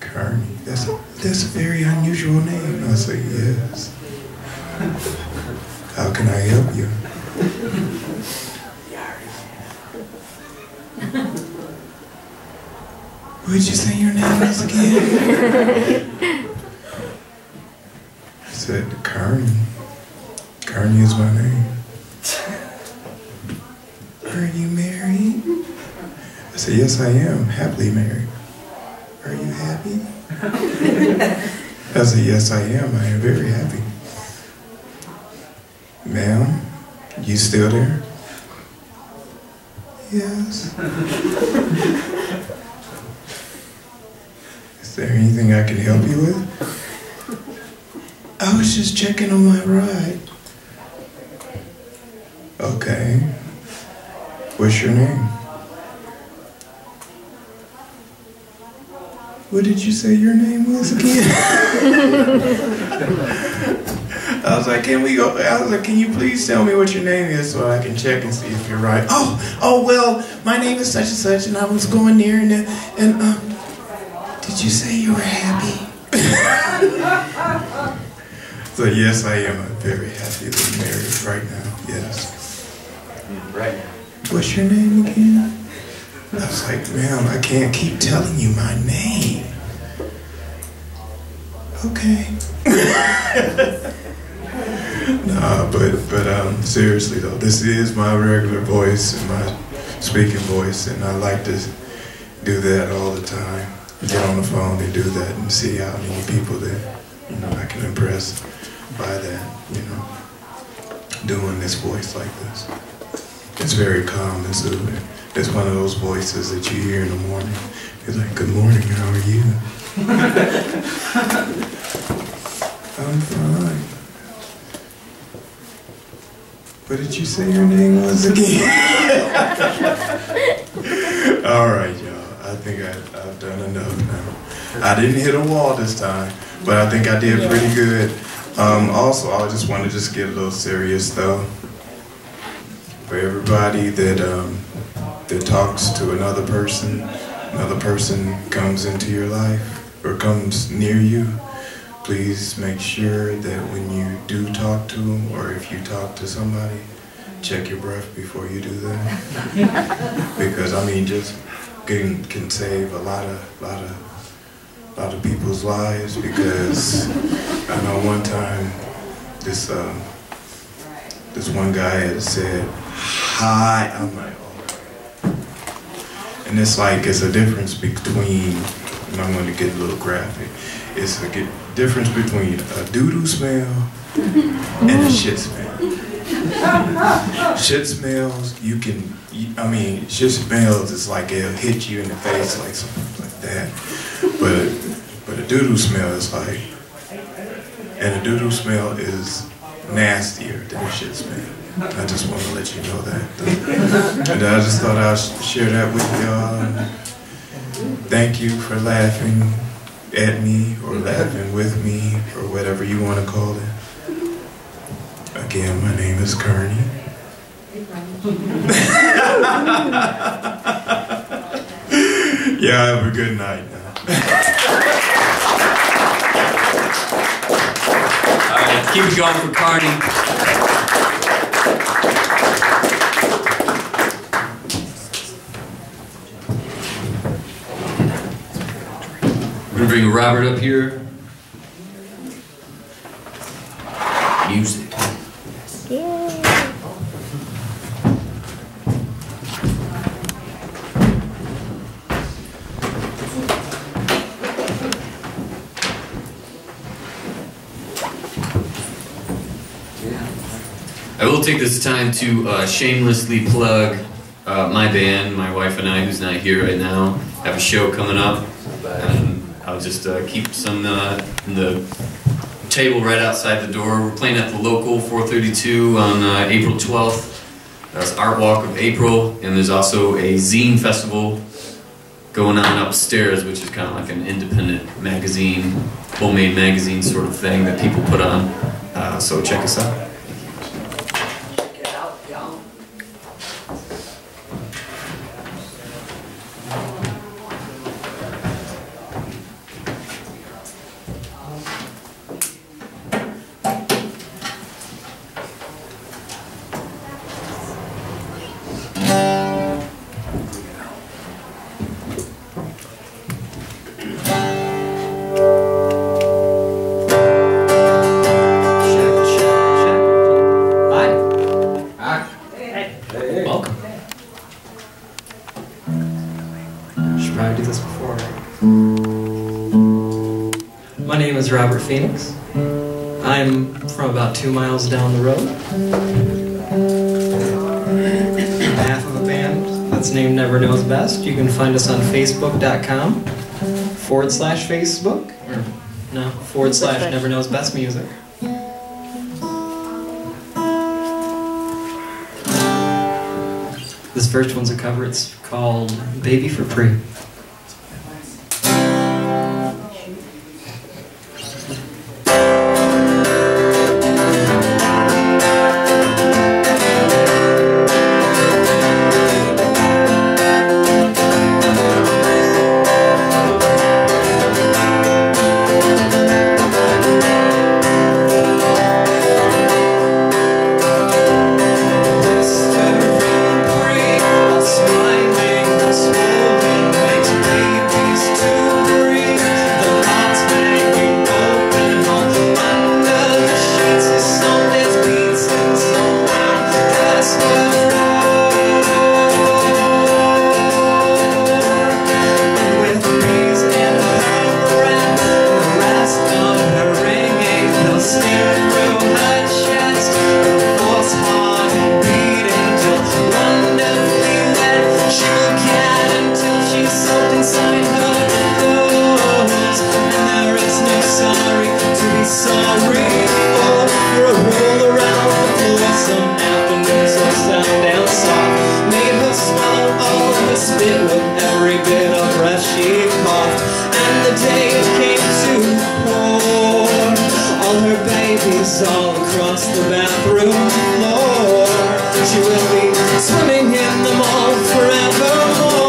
Carnie. That's a very unusual name. I said, yes. How can I help you? What did you say your name was again? I said, Carnie. Carnie is my name. Are you married? I said, yes, I am. Happily married. Are you happy? I said, yes, I am. I am very happy. Ma'am, you still there? Yes. Is there anything I can help you with? I was just checking on my ride. Okay. What's your name? What did you say your name was again? I was like, can we go? I was like, can you please tell me what your name is so I can check and see if you're right? Oh, well, my name is such and such, and I was going there, and did you say you were happy? So yes, I am. I'm very happy to be married right now. Yes. Right. What's your name again? I was like, ma'am, I can't keep telling you my name. Okay. Nah, but seriously though, this is my regular voice and my speaking voice, and I like to do that all the time. Get on the phone and do that and see how many people that, you know, I can impress by that, you know, doing this voice like this. It's very calm and soothing. It's one of those voices that you hear in the morning. It's like, good morning, how are you? I'm fine. What did you say your name was again? All right, y'all. I think I've done enough now. I didn't hit a wall this time, but I think I did pretty good. Also, I just want to just get a little serious though. For everybody that talks to another person comes into your life or comes near you, please make sure that when you do talk to them, or if you talk to somebody, check your breath before you do that. Because I mean, just can save a lot of people's lives. Because I know one time this one guy had said, "Hi," I'm like, oh. And it's like, it's a difference between, and I'm going to get a little graphic, it's a difference between a doo-doo smell and a shit smell. Shit smells, shit smells is like it'll hit you in the face like something like that. But a doo-doo smell is like, and a doo-doo smell is nastier than a shit smell. I just want to let you know that. And I just thought I'd share that with y'all. Thank you for laughing at me, or laughing with me, or whatever you want to call it. Again, my name is Carnie. Yeah, have a good night now. All right, keep it going for Carnie. We're gonna bring Robert up here. Music. Yay. I will take this time to shamelessly plug my band. My wife and I, who's not here right now, have a show coming up, and I'll just keep some in the table right outside the door. We're playing at the local 432 on April 12th. That's Art Walk of April, and there's also a zine festival going on upstairs, which is kind of like an independent magazine, homemade magazine sort of thing that people put on. So check us out. Robert Phenix. I'm from about 2 miles down the road. Half of a band that's named Never Knows Best. You can find us on Facebook.com/Facebook. No, / Never Knows Best Music. This first one's a cover. It's called Baby for Free. All across the bathroom floor, she will be swimming in the mall forevermore.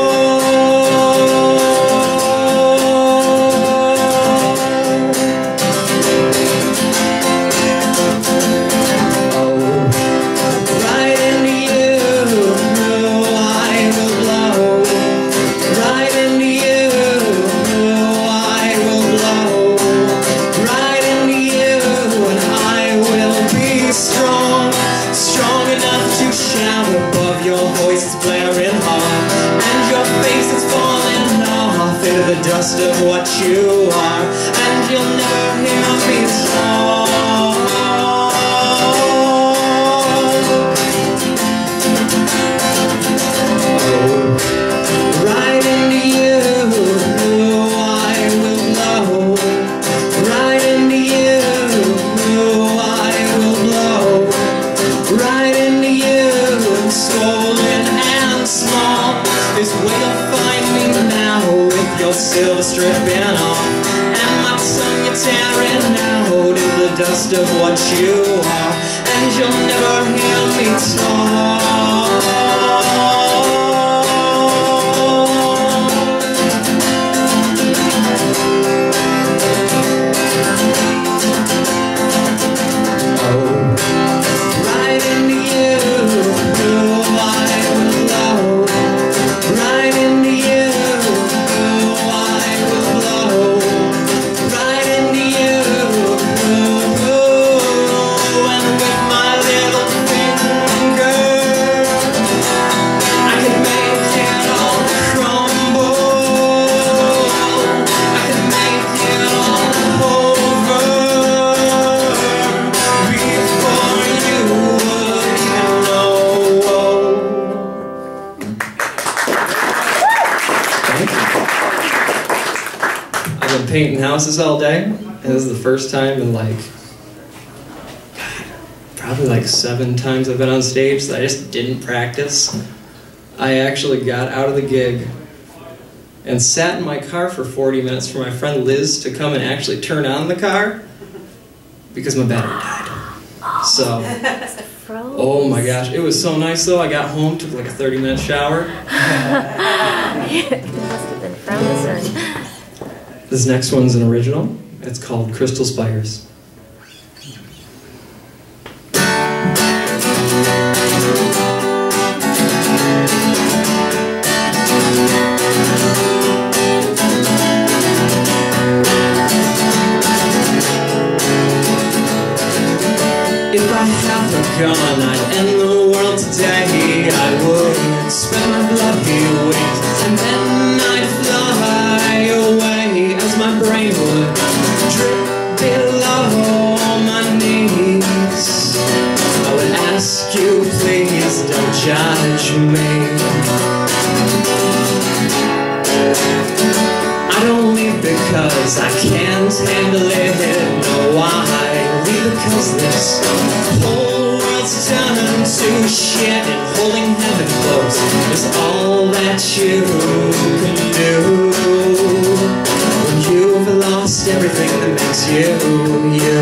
Oh, right into you, I will blow. Right into you, I will blow. Right into you, and I will be strong, strong enough to shout above your voices blaring hard, and your face is falling off into the dust of what you are, and you'll never hear me talk. Oh, right into you, I will blow. Right into you, I will blow. Right into you, swollen and small is where you'll find me now, with your silver stripping off and my tongue you're tearing out in the dust of what you are, and you'll never hear me talk. Right into you, I will blow. Right into you, I will blow. Right into you, and with my little finger, I can make it all crumble. I can make it all over before you would even know. I've been painting houses all day, and this is the first time in probably 7 times I've been on stage that I just didn't practice. I actually got out of the gig and sat in my car for 40 minutes for my friend Liz to come and actually turn on the car because my battery died. So, oh my gosh, it was so nice though. I got home, took like a 30-minute shower. It must have been frozen. This next one's an original. It's called Crystal Spires. If I have a gun, I'd end the world today. I would spend my bloody wings, and then I'd fly away as my brain would drip below my knees. I would ask you, please don't judge me. I don't leave because I can't handle it. No, I leave because this whole world's turned to shit, and holding heaven close is all that you can do when you've lost everything that makes you, you.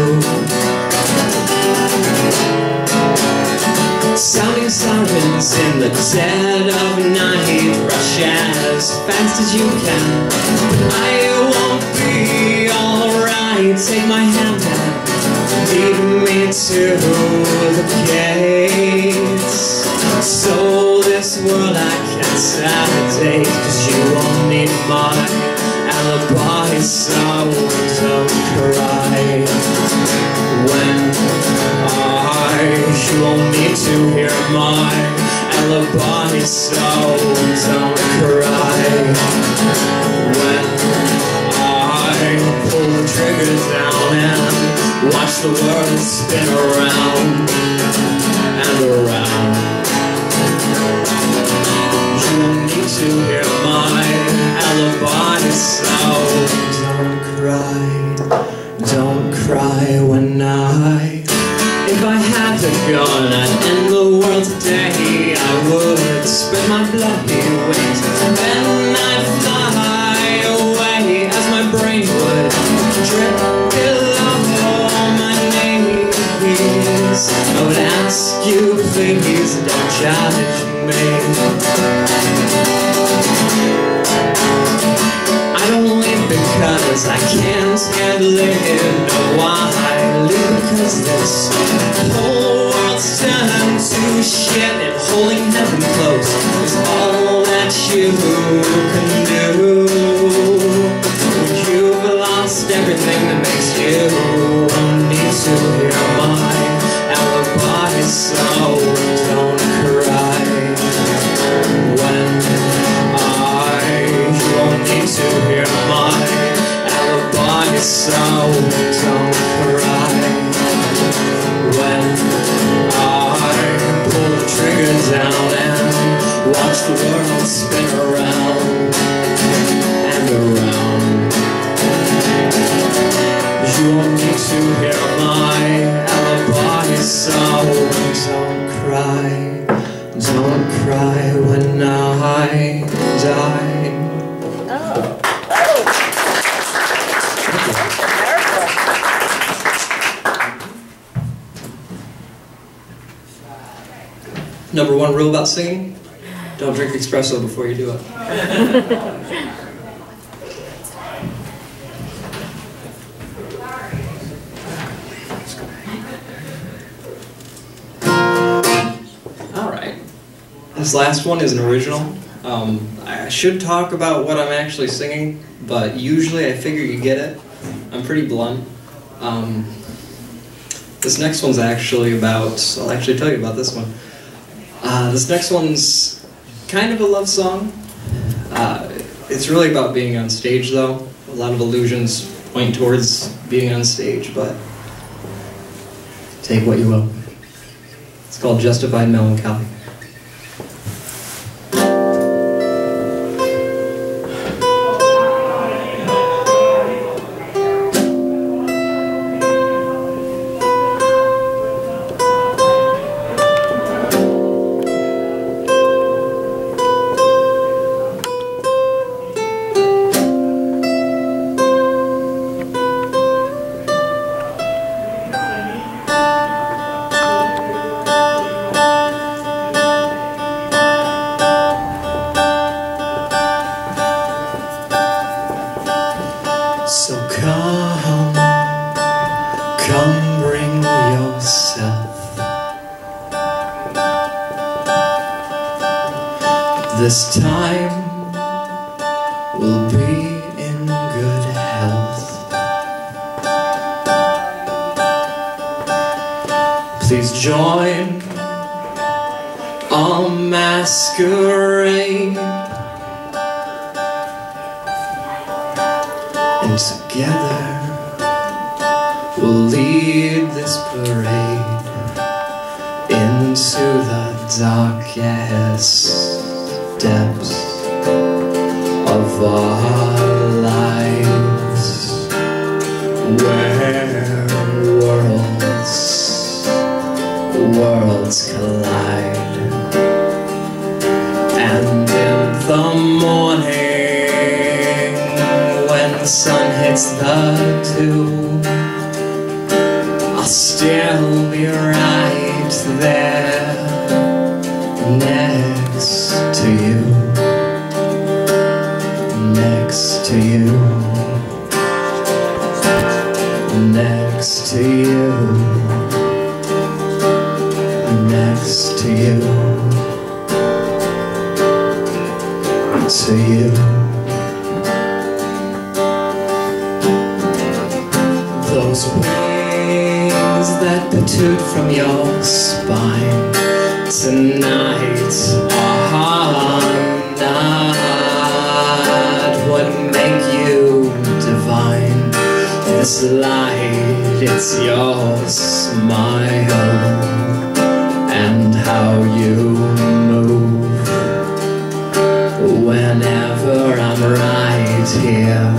Sounding sirens in the dead of night, rush as fast as you can. I won't be alright. Take my hand and lead me to the gates. So this world I can't saturate, 'cause you won't need my alibi, so don't cry when you won't need to hear my alibi, so don't cry when I pull the trigger down and watch the world spin around and around. You won't need to hear my alibi, so don't cry when if I had a gun, I'd end the world today. I would spread my bloody wings and then I'd fly away as my brain would drip below my knees. I would ask you, please, don't judge me. I don't live because I can't handle it. No, I live because this whole world's turned to shit, and holding heaven close is all that you can do when you've lost everything that makes you. Won't need to hear my alibi, so don't cry when you won't need to hear my alibi, so don't cry when I pull the trigger down and watch the world spin around and around. You won't need to hear my alibi, so don't cry when I die. Number one rule about singing: don't drink espresso before you do it. Alright. This last one is an original. I should talk about what I'm actually singing, but usually I figure you get it. I'm pretty blunt. This next one's actually about, I'll actually tell you about this one. This next one's kind of a love song. It's really about being on stage, though. A lot of allusions point towards being on stage, but take what you will. It's called Justified Melancholy. This time we'll be in good health. Please join our masquerade, and together we'll lead this parade into the darkest depths of our lives, where worlds collide, and the sun hits the dew, I'll still be right there next to you, next to you, next to you, next to you, to you. Those wings that protrude from your spine tonight are not what make you divine. This light, it's your smile and how you move whenever I'm right here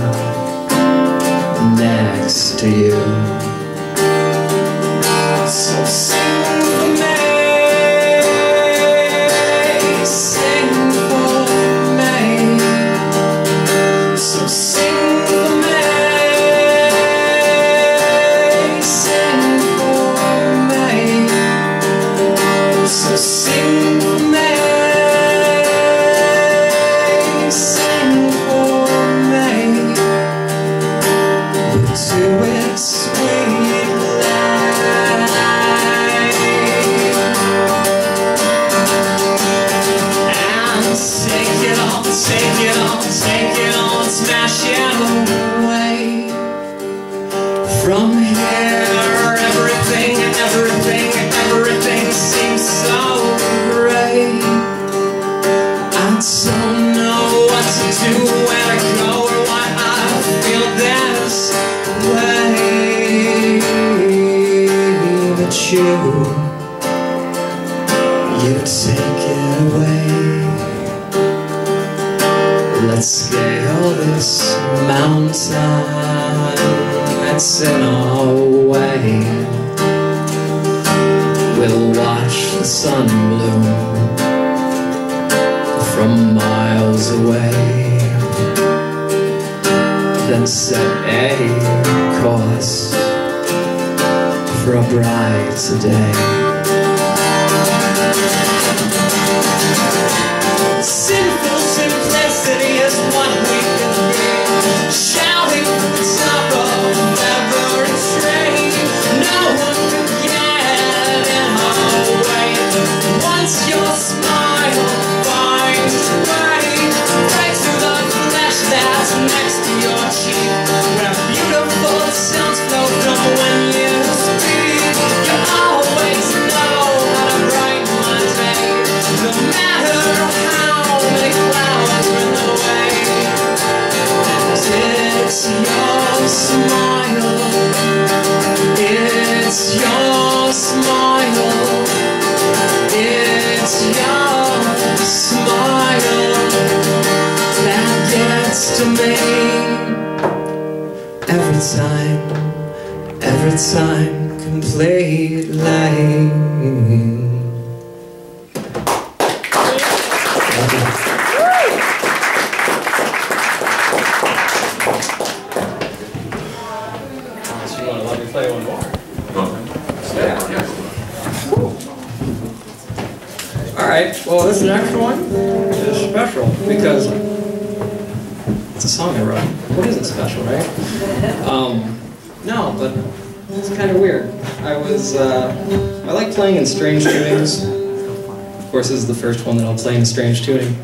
next to you. So sing for me, sing for me. So sing for me, sing for me. So sing for me, sing for me. To its sweet light, and take it on, take it on, take it on, smash it away. From here, everything, everything, everything seems so great. I don't know what to do, where to go, or why I feel this way, but you take it away. Let's scale this mountain that's in our way. We'll watch the sun bloom from miles away, then set a course for a bright day. Sinful simplicity is what we can be, shouting from the top of every tree. No one can get in our way. Once your smile finds its way right to the flesh that's next to your cheek, where beautiful sounds flow from when you speak. You always know how to brighten my day, no matter how many clouds are in the way. And it's your smile, it's your smile, it's your smile that gets to me every time, completely. Alright, well this next one is special because it's a song I wrote. What isn't special, right? No, but it's kind of weird. I like playing in strange tunings. Of course this is the first one that I'll play in a strange tuning.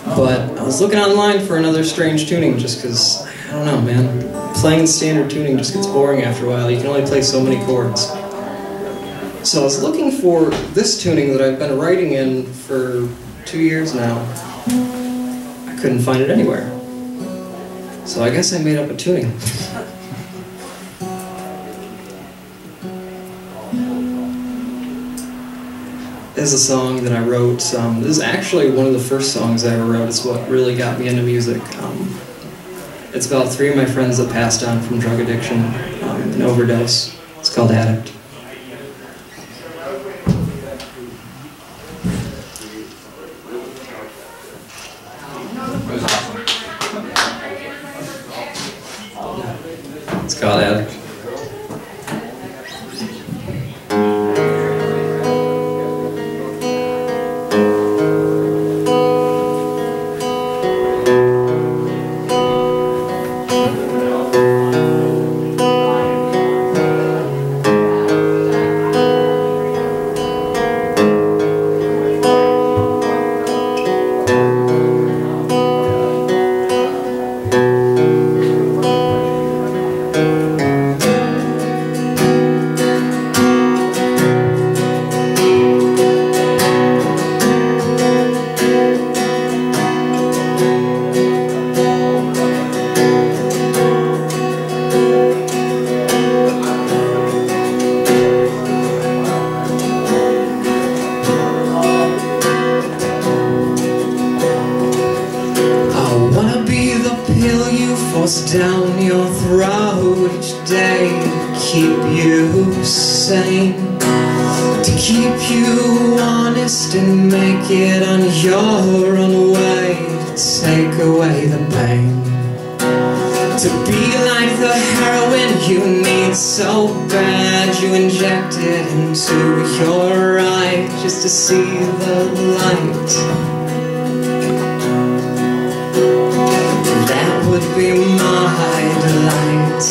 But I was looking online for another strange tuning just because, I don't know man, playing standard tuning just gets boring after a while. You can only play so many chords. So I was looking for this tuning that I've been writing in for 2 years now. I couldn't find it anywhere. So I guess I made up a tuning. This is a song that I wrote. This is actually one of the first songs I ever wrote. It's what really got me into music. It's about 3 of my friends that passed on from drug addiction, an overdose. It's called Addict. It's called Addict. Down your throat each day to keep you sane, to keep you honest and make it on your own way, to take away the pain, to be like the heroin you need so bad you inject it into your eye just to see the light. Would be my delight,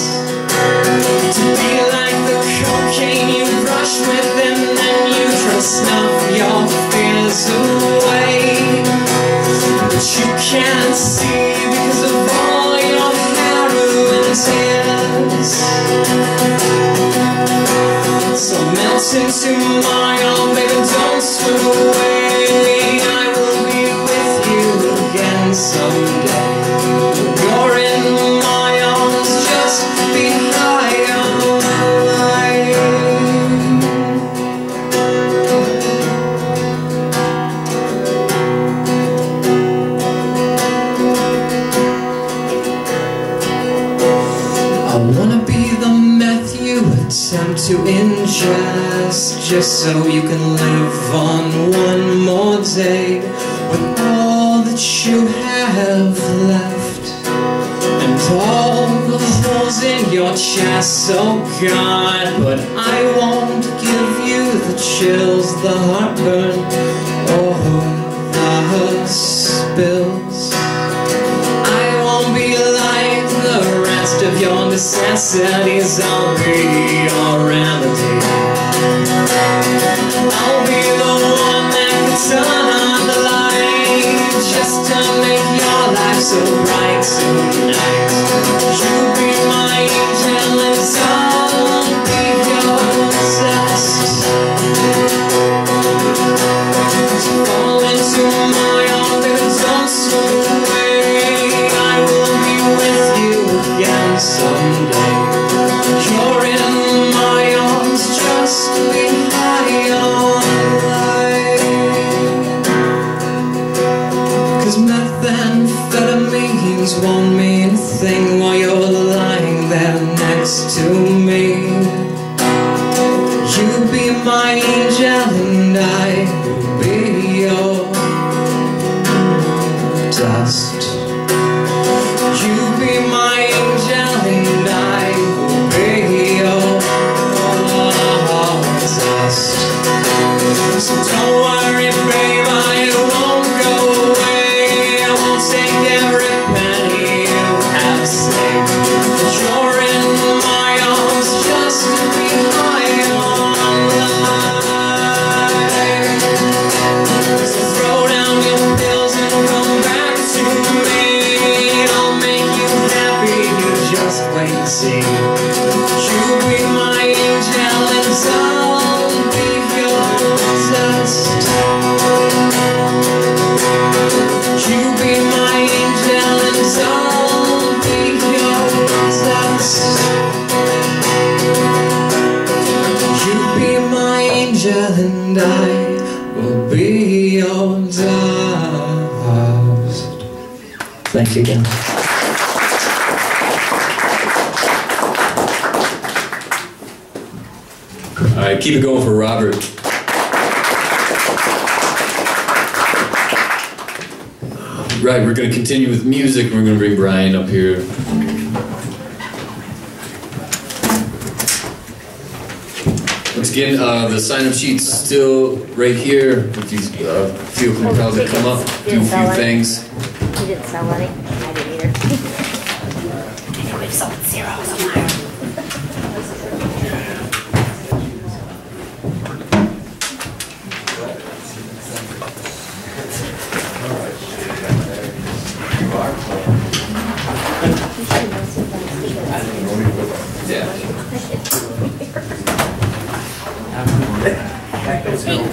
to be like the cocaine you brush with and then you try to snuff your fears away, but you can't see because of all your heroin tears. So melt into my arm, baby, don't swim away. I will be with you again someday. You're in my arms, just be high on life. I wanna be the meth you attempt to ingest, just so you can live on one more day with all that you have left. All the holes in your chest, oh God, but I won't give you the chills, the heartburn, or the spills. I won't be like the rest of your necessities, I'll be your remedy. I'll be the one that can turn on the light, just to make your life so bright tonight. You be my angel and I'll be your dust. Fall into my arms and don't swim away. I will be with you again someday. You're in my arms, just be high on life. 'Cause methamphetamines won't mean a thing while you're lying there next to me. You be my angel and I will be your dust. You be my angel and I will be your dust. So don't worry, babe, I won't go away. I won't take every penny you have saved. You're in my arms, just to be high on life. So throw down your pills and come back to me. I'll make you happy, you just wait and see. You be my angel and I'll be your dust. You be my angel and I'll be your dust. You be my angel and I will be your dust. Thank you again. All right, keep it going for Robert. Right, we're going to continue with music. We're going to bring Brian up here. Again, the sign-up sheet's still right here. If you feel compelled to come up, do a few things. He didn't sell any. I didn't either. We've sold 0 somewhere.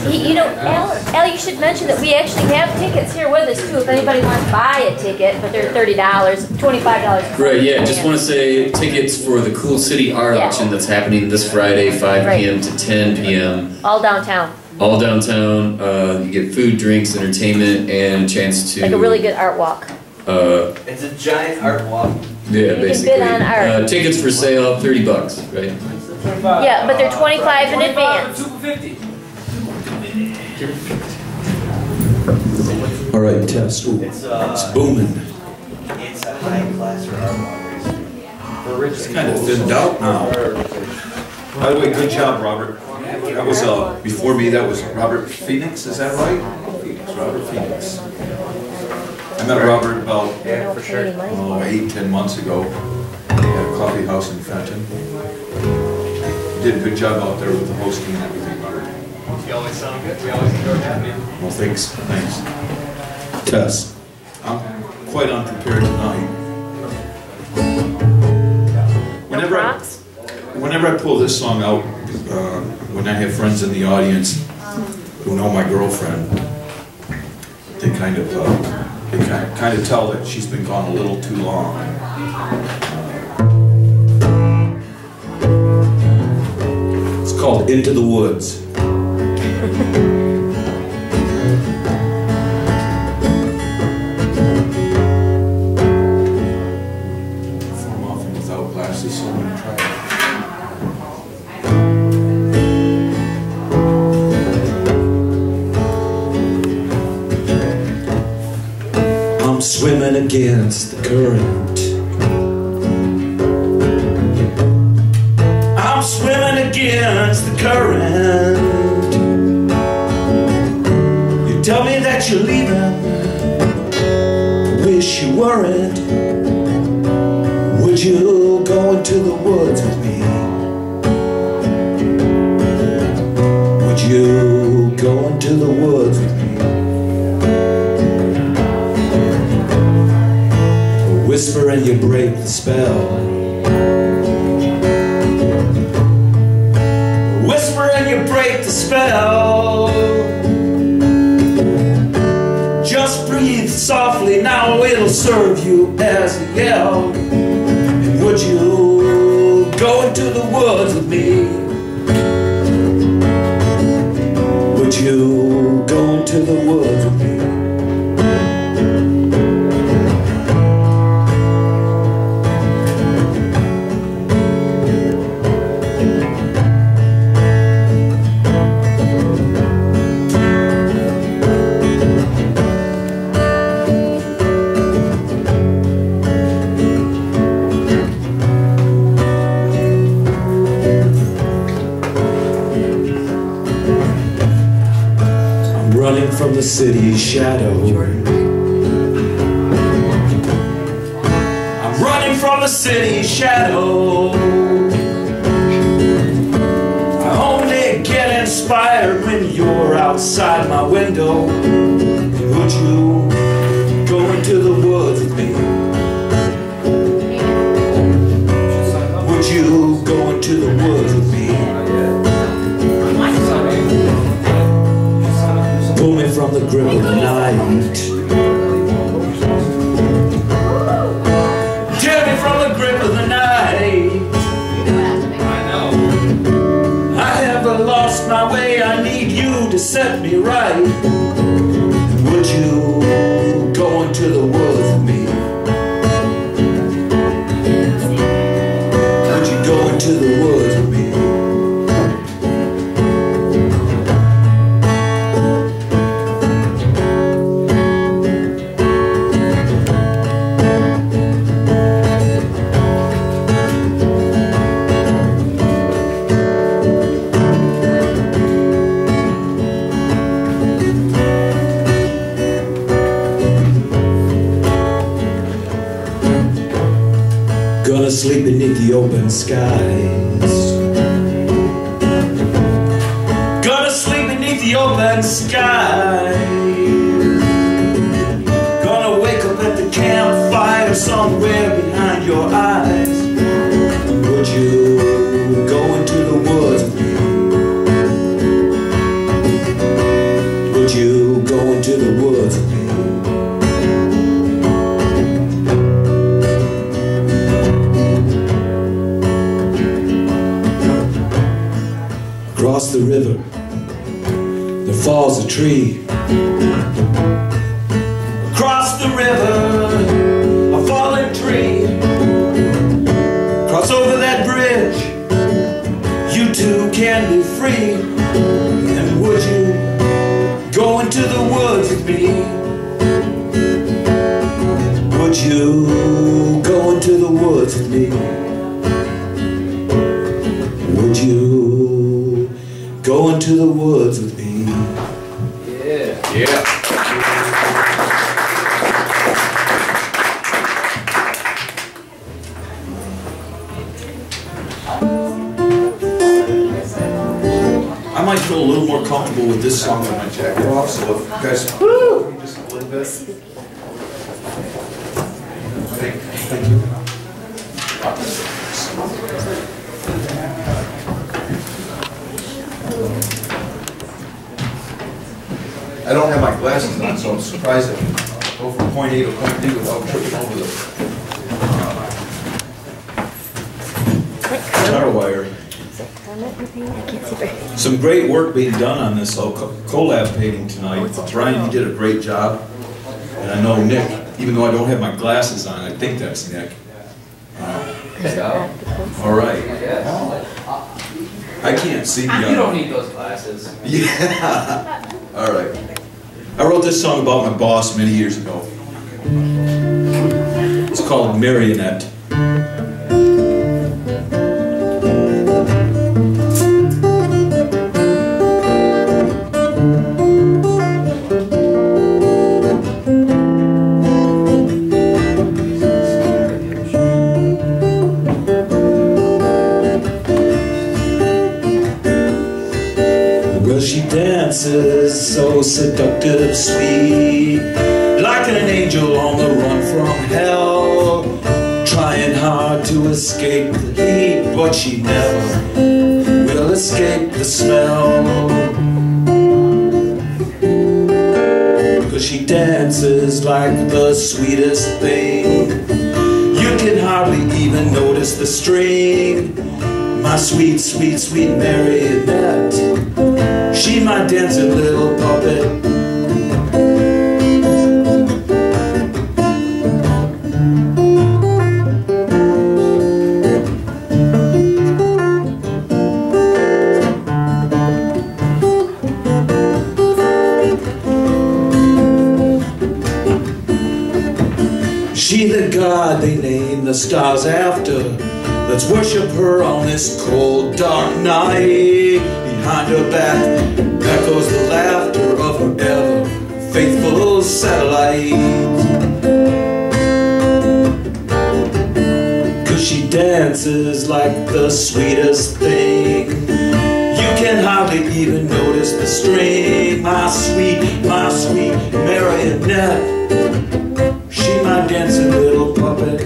You know, Al, you should mention that we actually have tickets here with us too. If anybody wants to buy a ticket, but they're $30, $25. Right, yeah, just want to say tickets for the Cool City Art Auction that's happening this Friday, 5 p.m. to 10 p.m. All downtown. All downtown. You get food, drinks, entertainment, and a chance to... Like a really good art walk. It's a giant art walk. Yeah, basically. You can bid on art. Tickets for sale, $30, right? Yeah, but they're 25 in advance. All right, test. Ooh, it's booming. It's a high class art walk. It's kind of thinned out now. By the way, good job, Robert. That was before me. That was Robert Phenix. Is that right? Phenix, Robert Phenix. I met Robert about 8-10 months ago at a coffee house in Fenton. Did a good job out there with the hosting and everything, Robert. You always sound good. We always enjoy having you. Well, thanks. Tess, I'm quite unprepared tonight. Whenever I pull this song out, when I have friends in the audience who know my girlfriend, they kind of tell that she's been gone a little too long. It's called Into the Woods. I'm often without glasses, so I'm going to try it. I'm swimming against the current. I'm swimming against the current. You tell me that you're leaving. Wish you weren't. Would you go into the woods with me? Would you go into the woods with me? Whisper and you break the spell. Whisper and you break the spell. Just breathe softly, now it'll serve you as a yell. And would you go into the woods with me? Would you go into the woods with me? From the city's shadow, I'm running from the city's shadow. I only get inspired when you're outside my window. Would you go into the woods with me? Would you go into the woods with me? Pull me from the grip of the night. Tear me from the grip of the night. I have lost my way, I need you to set me right. Would you go into the woods with me? Would you go into the woods with me? sleep beneath the open skies. Gonna sleep beneath the open skies. Gonna wake up at the campfire somewhere behind your eyes. Would you go into the woods with me? Would you go into the woods with me? Across the river, there falls a tree. Across the river, a fallen tree. Cross over that bridge, you two can be free. And would you go into the woods with me? Would you go into the woods with me? Would you go into the woods with me? Yeah. Yeah. I might feel a little more comfortable with this song with my jacket off, so if you guys just a little bit. Thank you. I don't have my glasses on, so I'm surprised I can go from point A to point B without tripping over the guitar wire. Some great work being done on this collab painting tonight. Brian, you did a great job. And I know Nick, even though I don't have my glasses on, I think that's Nick. All right. I can't see the You don't need those glasses. Yeah. All right. I wrote this song about my boss many years ago. It's called Marionette. So seductive, sweet, like an angel on the run from hell, trying hard to escape the heat, but she never will escape the smell. 'Cause she dances like the sweetest thing, you can hardly even notice the string. My sweet, sweet, sweet marionette, she my dancing little puppet. She the god they name the stars after. Let's worship her on this cold, dark night. Behind her back echoes the laughter of her ever faithful satellite. 'Cause she dances like the sweetest thing, you can hardly even notice the string. My sweet marionette, she my dancing little puppet.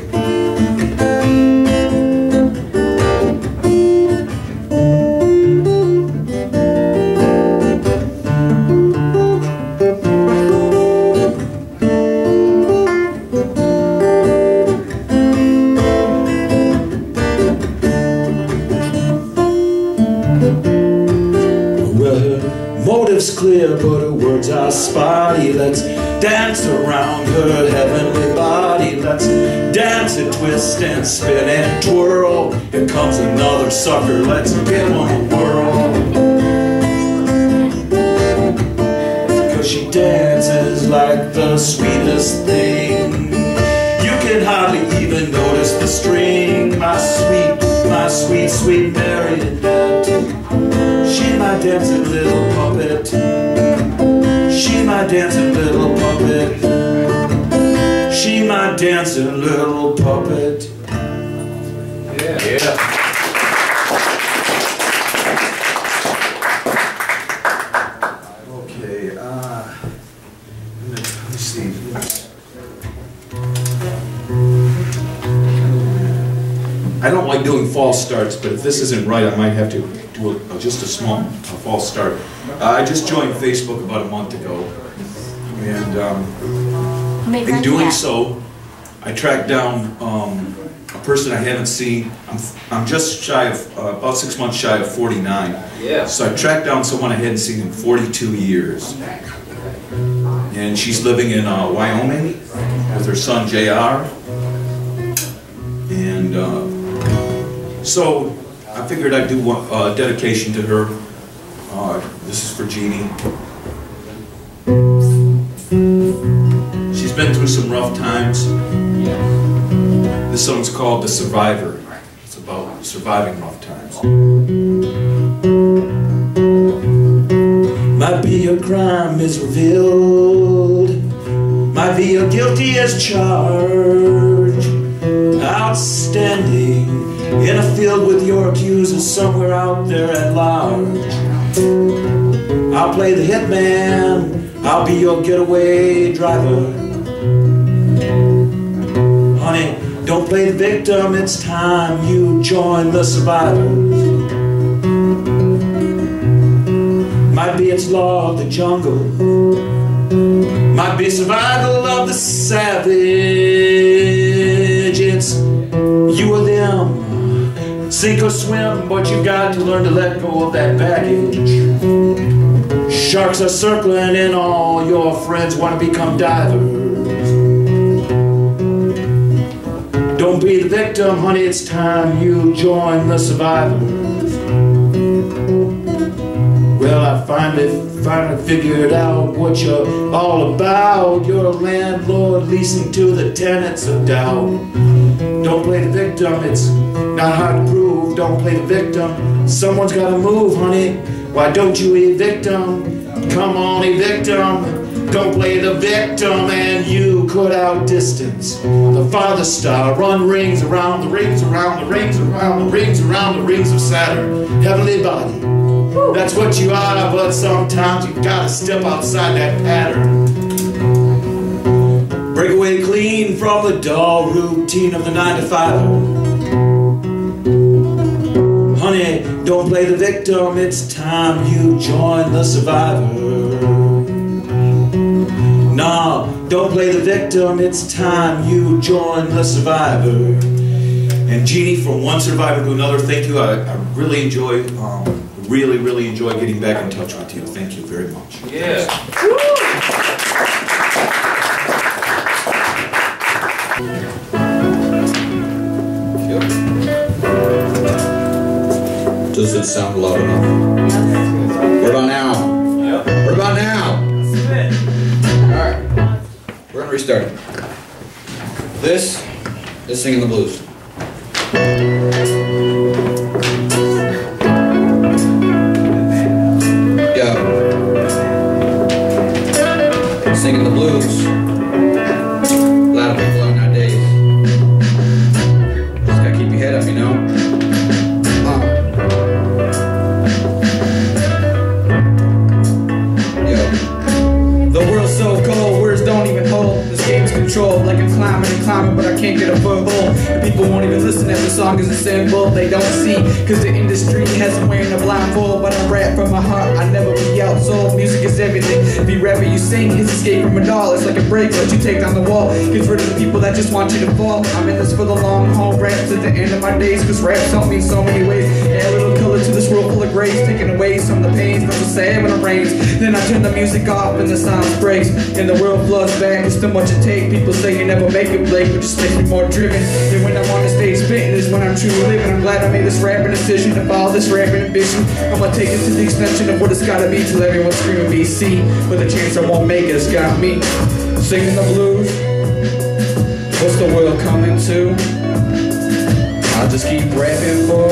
Clear, but her words are spotty. Let's dance around her heavenly body. Let's dance and twist and spin and twirl. Here comes another sucker, let's give him a whirl. 'Cause she dances like the sweetest thing, you can hardly even notice the string. My sweet, sweet marionette, she my dancing little puppet. She my dancing little puppet. She my dancing little puppet. Okay, let me see. I don't like doing false starts, but if this isn't right, I might have to do just a small false start. I just joined Facebook about a month ago, and in doing so, I tracked down a person I haven't seen. I'm just shy of, about 6 months shy of 49. Yeah. So I tracked down someone I hadn't seen in 42 years. And she's living in Wyoming with her son JR. And so I figured I'd do a dedication to her. This is for Jennie. She's been through some rough times. This song's called The Survivor. It's about surviving rough times. Might be a crime is revealed, might be a guilty as charged, outstanding in a field with your accusers somewhere out there at large. I'll play the hitman, I'll be your getaway driver. Honey, don't play the victim, it's time you join the survivors. Might be it's law of the jungle, might be survival of the savage. It's you or them, sink or swim, but you got to learn to let go of that baggage. Sharks are circling and all your friends want to become divers. Don't be the victim, honey, it's time you join the survivors. Well, I finally figured out what you're all about. You're a landlord leasing to the tenants of doubt. Don't play the victim, it's not hard to prove. Don't play the victim, someone's gotta move, honey. Why don't you evict them? Come on, evict them. Don't play the victim and you could outdistance the father star. Run rings around the rings around the rings around the rings around the rings of Saturn. Heavenly body, that's what you are, but sometimes you gotta step outside that pattern. Break away clean from the dull routine of the 9 to 5. Honey, don't play the victim, it's time you join the survivor. Nah, don't play the victim, it's time you join the survivor. And Jennie, from one survivor to another, thank you. I really enjoy, really enjoy getting back in touch with you. Thank you very much. Yeah. Does it sound loud enough? What about now? Yep. What about now? Alright. We're gonna restart it. This is singing the blues. Yeah. Singing the blues. A lot of people are nowadays. Just gotta keep your head up, you know? Control, like I'm climbing and climbing, but I can't get a foothold. And people won't even listen if the song is a symbol they don't see, cause the industry has them wearing a blindfold. But I rap from my heart, I never be outsold. Music is everything, be rapper you sing is escape from a doll. It's like a break that you take down the wall, gets rid of the people that just want you to fall. I'm in this for the long haul, raps at the end of my days, cause raps help me in so many ways. Add a little color to this world full of grace, taking away some of the pains, but the sad when it rains. Then I turn the music off and the silence breaks, and the world floods back, it's too much to take. People say you never make it, Blake, but just makes me more driven. And when I'm on the stage spitting is when I'm truly living. I'm glad I made this rapping decision to follow this rapping ambition. I'ma take it to the extension of what it's gotta be, till everyone's screaming BeCie. With a chance I won't make it, it's got me singing the blues. What's the world coming to? I'll just keep rapping for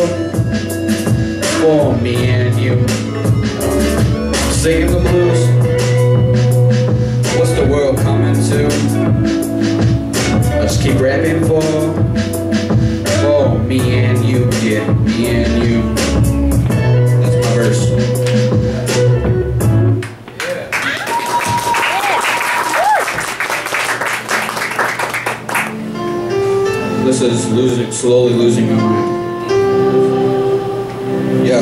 me and you. Singing the blues. What's the world coming to? I'll just keep rapping for me and you. This is slowly losing my mind. Yo,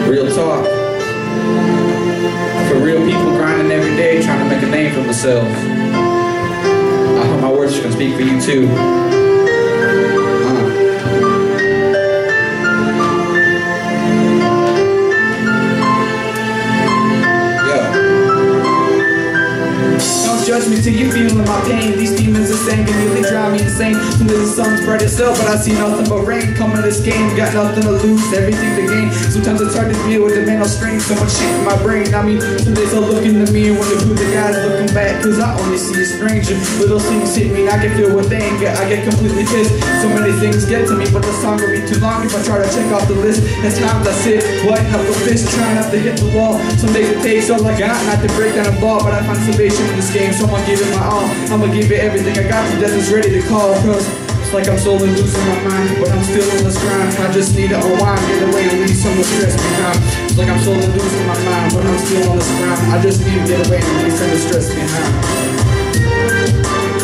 real talk. For real people grinding every day, trying to make a name for themselves. I hope my words can speak for you too. Judge me till you feeling my pain. These demons are saying can really drive me insane. Some days the sun's bright itself, but I see nothing but rain. Coming to this game, got nothing to lose, everything to gain. Sometimes it's hard to deal with the mental strain. So much shit in my brain. I mean, some days I'll look in the mirror, wonder who the guy's looking back, cause I only see a stranger. Little things hit me, and I can feel what they ain't got. I get completely pissed. So many things get to me, but the song will be too long if I try to check off the list. At times I sit, what, have a fist, trying not to hit the wall. Some days it takes all I got, not to break down a ball, but I find salvation in this game. So I'ma give it my all, I'ma give it everything I got. Death is ready to call, cause it's like I'm slowly losing my mind, but I'm still on this grind. I just need to unwind, get away and leave some of the stress behind. It's like I'm slowly losing my mind, but I'm still on this grind. I just need to get away and leave some of the stress behind.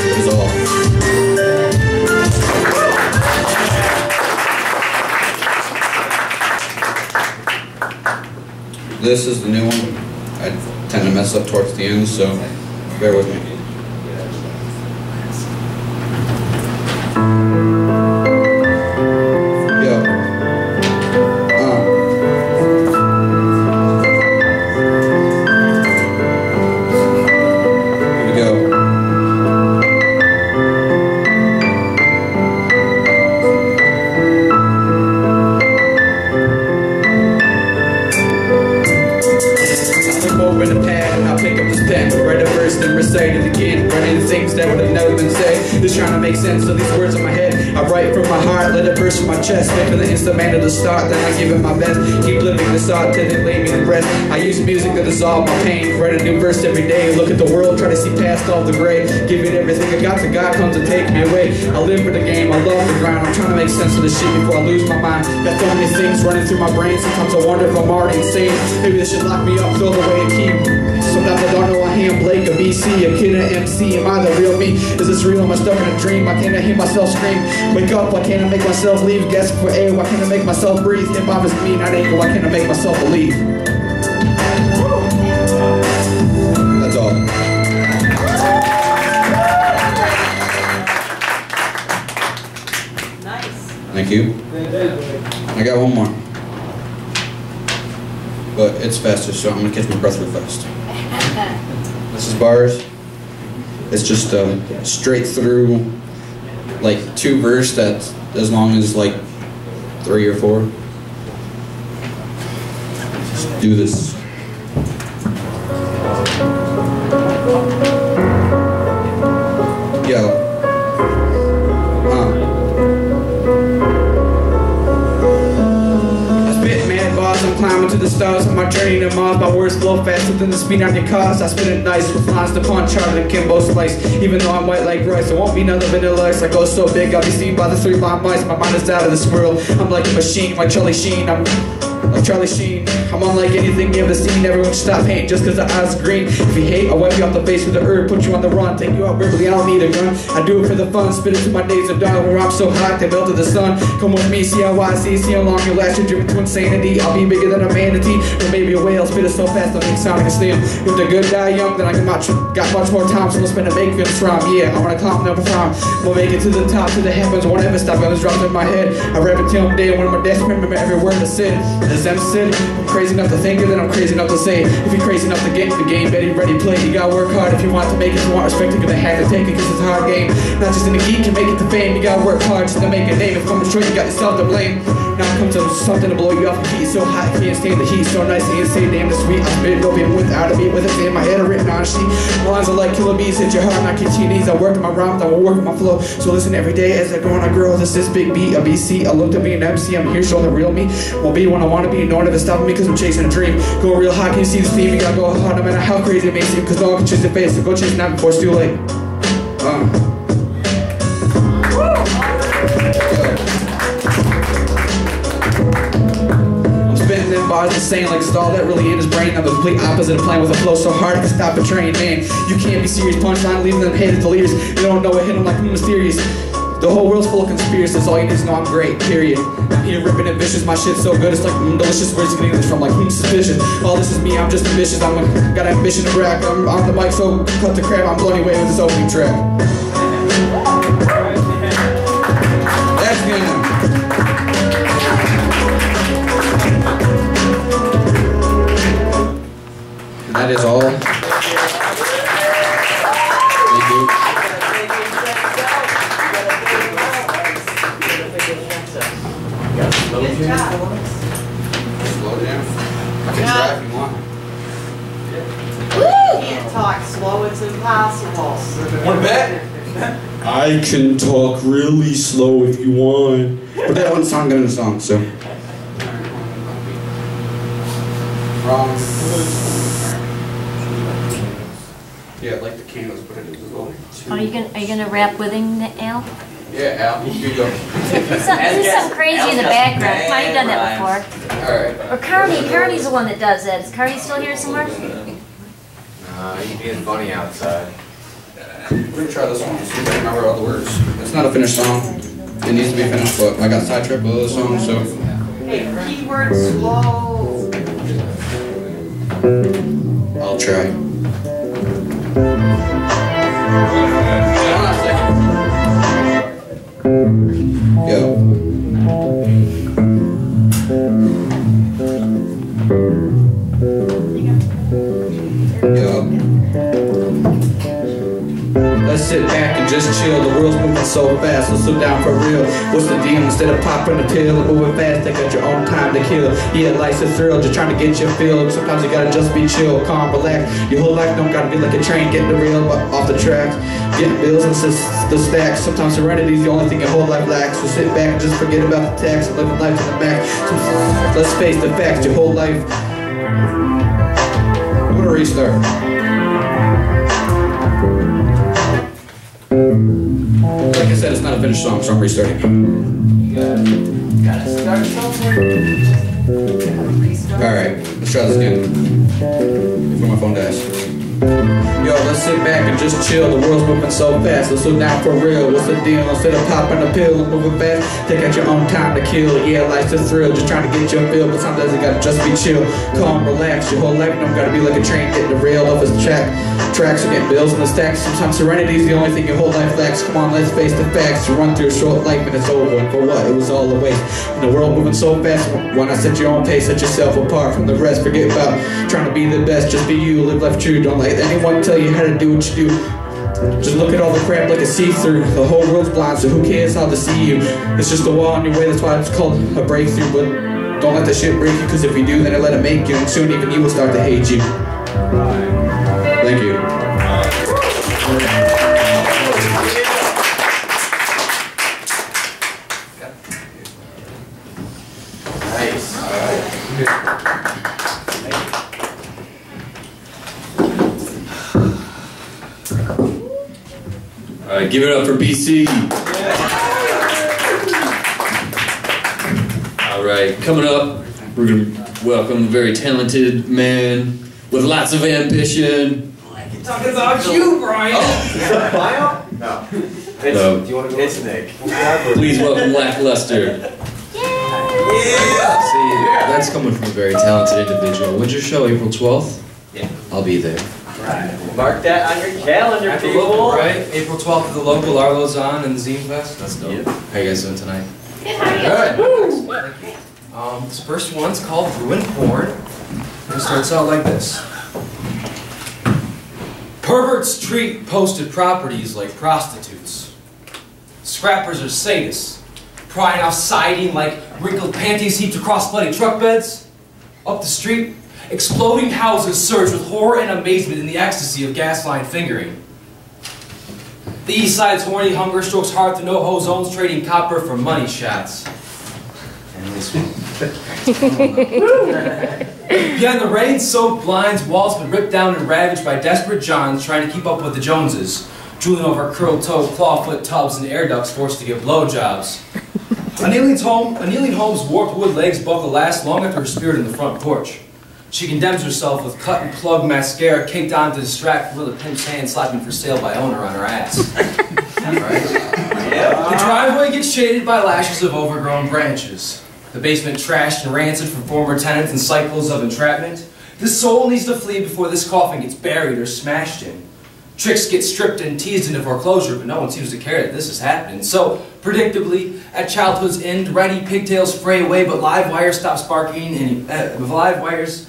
That's all. This is the new one. I tend to mess up towards the end, so bear with me. Trying to make sense of these words in my head. I write from my heart, let it burst from my chest. Making the instant man to the start, then I give it my best. Keep living this art till they lay me to rest. I use music to dissolve my pain. Write a new verse every day. Look at the world, try to see past all the gray. Give it everything I got, the God comes to take me away. I live for the game, I love the grind. I'm trying to make sense of this shit before I lose my mind. Got so many things running through my brain. Sometimes I wonder if I'm already insane. Maybe this should lock me up, throw away a key. Sometimes I don't know I am Blake, a BeCie, a kid, an MC. Am I the real me? Is this real? Am I stuck in a dream? Why can't I hear myself scream? Wake up, why can't I make myself leave? Gasping for air, why can't I make myself breathe? Hip hop is me, not anger, why can't I make myself believe? That's all. Nice. Thank you. I got one more. But it's faster, so I'm gonna catch my breath real fast. This is bars. It's just straight through, like 2 verse that's as long as like 3 or 4. Let's do this. Yo. I'm climbing to the stars on my journey to Mars. My words flow faster than the speed on your cars. I spin it nice with lines to punch harder than Kimbo Slice. Even though I'm white like rice, there won't be none of vanilla ice. I go so big, I'll be seen by the 3 line mice. My mind is out of this world. I'm like a machine, like Charlie Sheen. I'm like Charlie Sheen. I'm unlike anything you ever seen. Everyone stop hating just cause the eyes are green. If you hate, I'll wipe you off the face with the herb, put you on the run, take you out verbally, I don't need a gun. I do it for the fun, spit it to my days of dawn where I'm so hot, they melted the sun. Come with me, see how I see how long you last, you're driven to insanity. I'll be bigger than a manatee, or maybe a whale, spit it so fast I'll make it sound like a snail. If the good die young, then I got much more time, so we'll spend a make this rhyme. Yeah, I wanna climb never from. We'll make it to the top, to the heavens, won't ever stop, guns dropping in my head. I rap it till I'm dead, when I'm a death, remember every word I said. As them said, I'm crazy enough to think it, then I'm crazy enough to say it. If you're crazy enough to get in the game, ready, play. You gotta work hard if you want to make it. If you want respect, you're gonna have to take it, cause it's a hard game. Not just in the geek can make it to fame. You gotta work hard just to make a name. If I'm short, you got yourself to blame. Now it comes to something to blow you off. The heat so hot, you can't stand the heat. So nice, you can't say damn the sweet. I spit it open without a beat, with it in my head, written on a sheet. My lines are like killer bees, hit your heart, knock your knees. I work my rhymes, I will work my flow. So listen every day as I go and I grow. This is Big B, a BeCie. I look to be an MC, I'm here showing the real me. Won't be when I wanna be, no one ever stopping me cause I'm chasing a dream. Go real high, can you see the theme? You gotta go hard no matter how crazy it may seem, cause no one can chase the face. So go chase it now before it's too late. I'm spitting them bars insane, like stall that really in his brain. I'm the complete opposite of playing with a flow so hard I can stop a train, man. You can't be serious, punchline leaving them haters delirious. They don't know it hit them like mysterious. The whole world's full of conspiracies, all you need is know I'm great, period. I'm here ripping and vicious, my shit's so good, it's like delicious. Where's you getting this from, like suspicious? All this is me, I'm just ambitious, got ambition to brag. I'm on the mic, so cut the crap, I'm blown away with this opening track. That's good now. And that is all. Thank you. Slow down. I can try if you want. Can't talk slow, it's impossible. Want to bet? I can talk really slow if you want. But that one song got in the song, so. Wrong. Yeah, like the candles, but it is as well. Are you gonna rap with him, Al? Yeah, Al, you go. There's something crazy in the background. Come on, you've done that before. Alright. Or Carnie's the one that does that. Is Carnie still here somewhere? He's being funny outside. We're gonna try this one, see if I remember all the words. It's not a finished song. It needs to be finished, but I got sidetracked with other songs, so. Hey, keyword slow. I'll try. Yo. Let's sit back and just chill. The world's moving so fast. Let's slow down for real. What's the deal? Instead of popping a pill and moving fast, take out your own time to kill. Yeah, life's a thrill, just trying to get your feel. Sometimes you gotta just be chill, calm, relax. Your whole life don't gotta be like a train getting derailed, but off the tracks. Getting bills and the stacks. Sometimes serenity's the only thing your whole life lacks. So sit back and just forget about the tax and living life to the max. So let's face the facts. Your whole life. I'm gonna restart. Like I said, it's not a finished song, so I'm restarting. Gotta start somewhere. Alright, let's try this again. Before my phone dies. Yo, let's sit back and just chill. The world's moving so fast. Let's slow down for real. What's the deal? Instead of popping a pill and moving fast, take out your own time to kill. Yeah, life's a thrill, just trying to get your feel. But sometimes you gotta just be chill, calm, relax. Your whole life don't gotta be like a train getting derailed off its tracks or getting bills in the stacks. Sometimes serenity's the only thing your whole life lacks. Come on, let's face the facts. You run through a short life and it's over. And for what? It was all a waste. And the world moving so fast. Why not set your own pace? Set yourself apart from the rest. Forget about trying to be the best. Just be you. Live life true. Don't let anyone tell you how to do what you do. Just look at all the crap like a see-through. The whole world's blind, so who cares how they see you? It's just a wall on your way. That's why it's called a breakthrough. But don't let that shit break you, because if you do, then it let it make you. And soon even you will start to hate you. Thank you. Nice. Alright, give it up for BeCie. Alright, coming up, we're going to welcome a very talented man with lots of ambition. Talking about you, Brian. Bio? No. No. Do you want to go? It's Nick. Please welcome Lackluster. See, that's coming from a very talented individual. When's your show, April 12th? Yeah. I'll be there. Right. Mark that on your calendar, At the people. local, right? April 12th at the local, Arlo's on and the Zine Fest. That's dope. Yep. How you guys doing tonight? Good. This first one's called Ruined Porn. It starts out like this. Perverts treat posted properties like prostitutes. Scrappers are sadists, prying off siding like wrinkled panties heaped across bloody truck beds. Up the street, exploding houses surge with horror and amazement in the ecstasy of gasline fingering. The east side's horny hunger strokes hard through no-ho zones, trading copper for money shots. And this one. Beyond the rain-soaked blinds, walls have been ripped down and ravaged by desperate Johns trying to keep up with the Joneses, drooling over curled-toe, clawfoot tubs and air ducts forced to give blowjobs. Annealing Holmes' warped wood legs buckle last long after her spirit in the front porch. She condemns herself with cut and plug mascara caked on to distract from the pimp's hand slapping for sale by owner on her ass. Right? The driveway gets shaded by lashes of overgrown branches. The basement trashed and rancid from former tenants and cycles of entrapment. The soul needs to flee before this coffin gets buried or smashed in. Tricks get stripped and teased into foreclosure, but no one seems to care that this is happening. So, predictably, at childhood's end, ready pigtails fray away, but live wires stop sparking, and live wires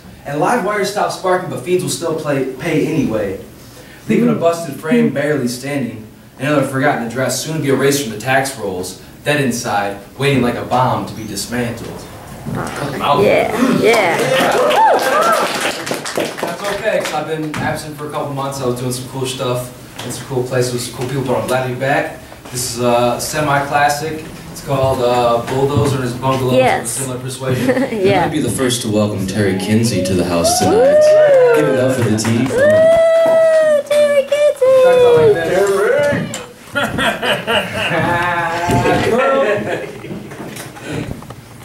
stop sparking, but fiends will still pay anyway. Leaving a busted frame barely standing, another forgotten address soon to be erased from the tax rolls, dead inside, waiting like a bomb to be dismantled. That's okay, because I've been absent for a couple months. I was doing some cool stuff in some cool places, some cool people, but I'm glad to be back. This is a semi-classic. It's called Bulldozer and His Bungalow. Yes. Similar persuasion. Yeah. I'd be the first to welcome Terry Kinzie to the house tonight. Give it up for the T. Terry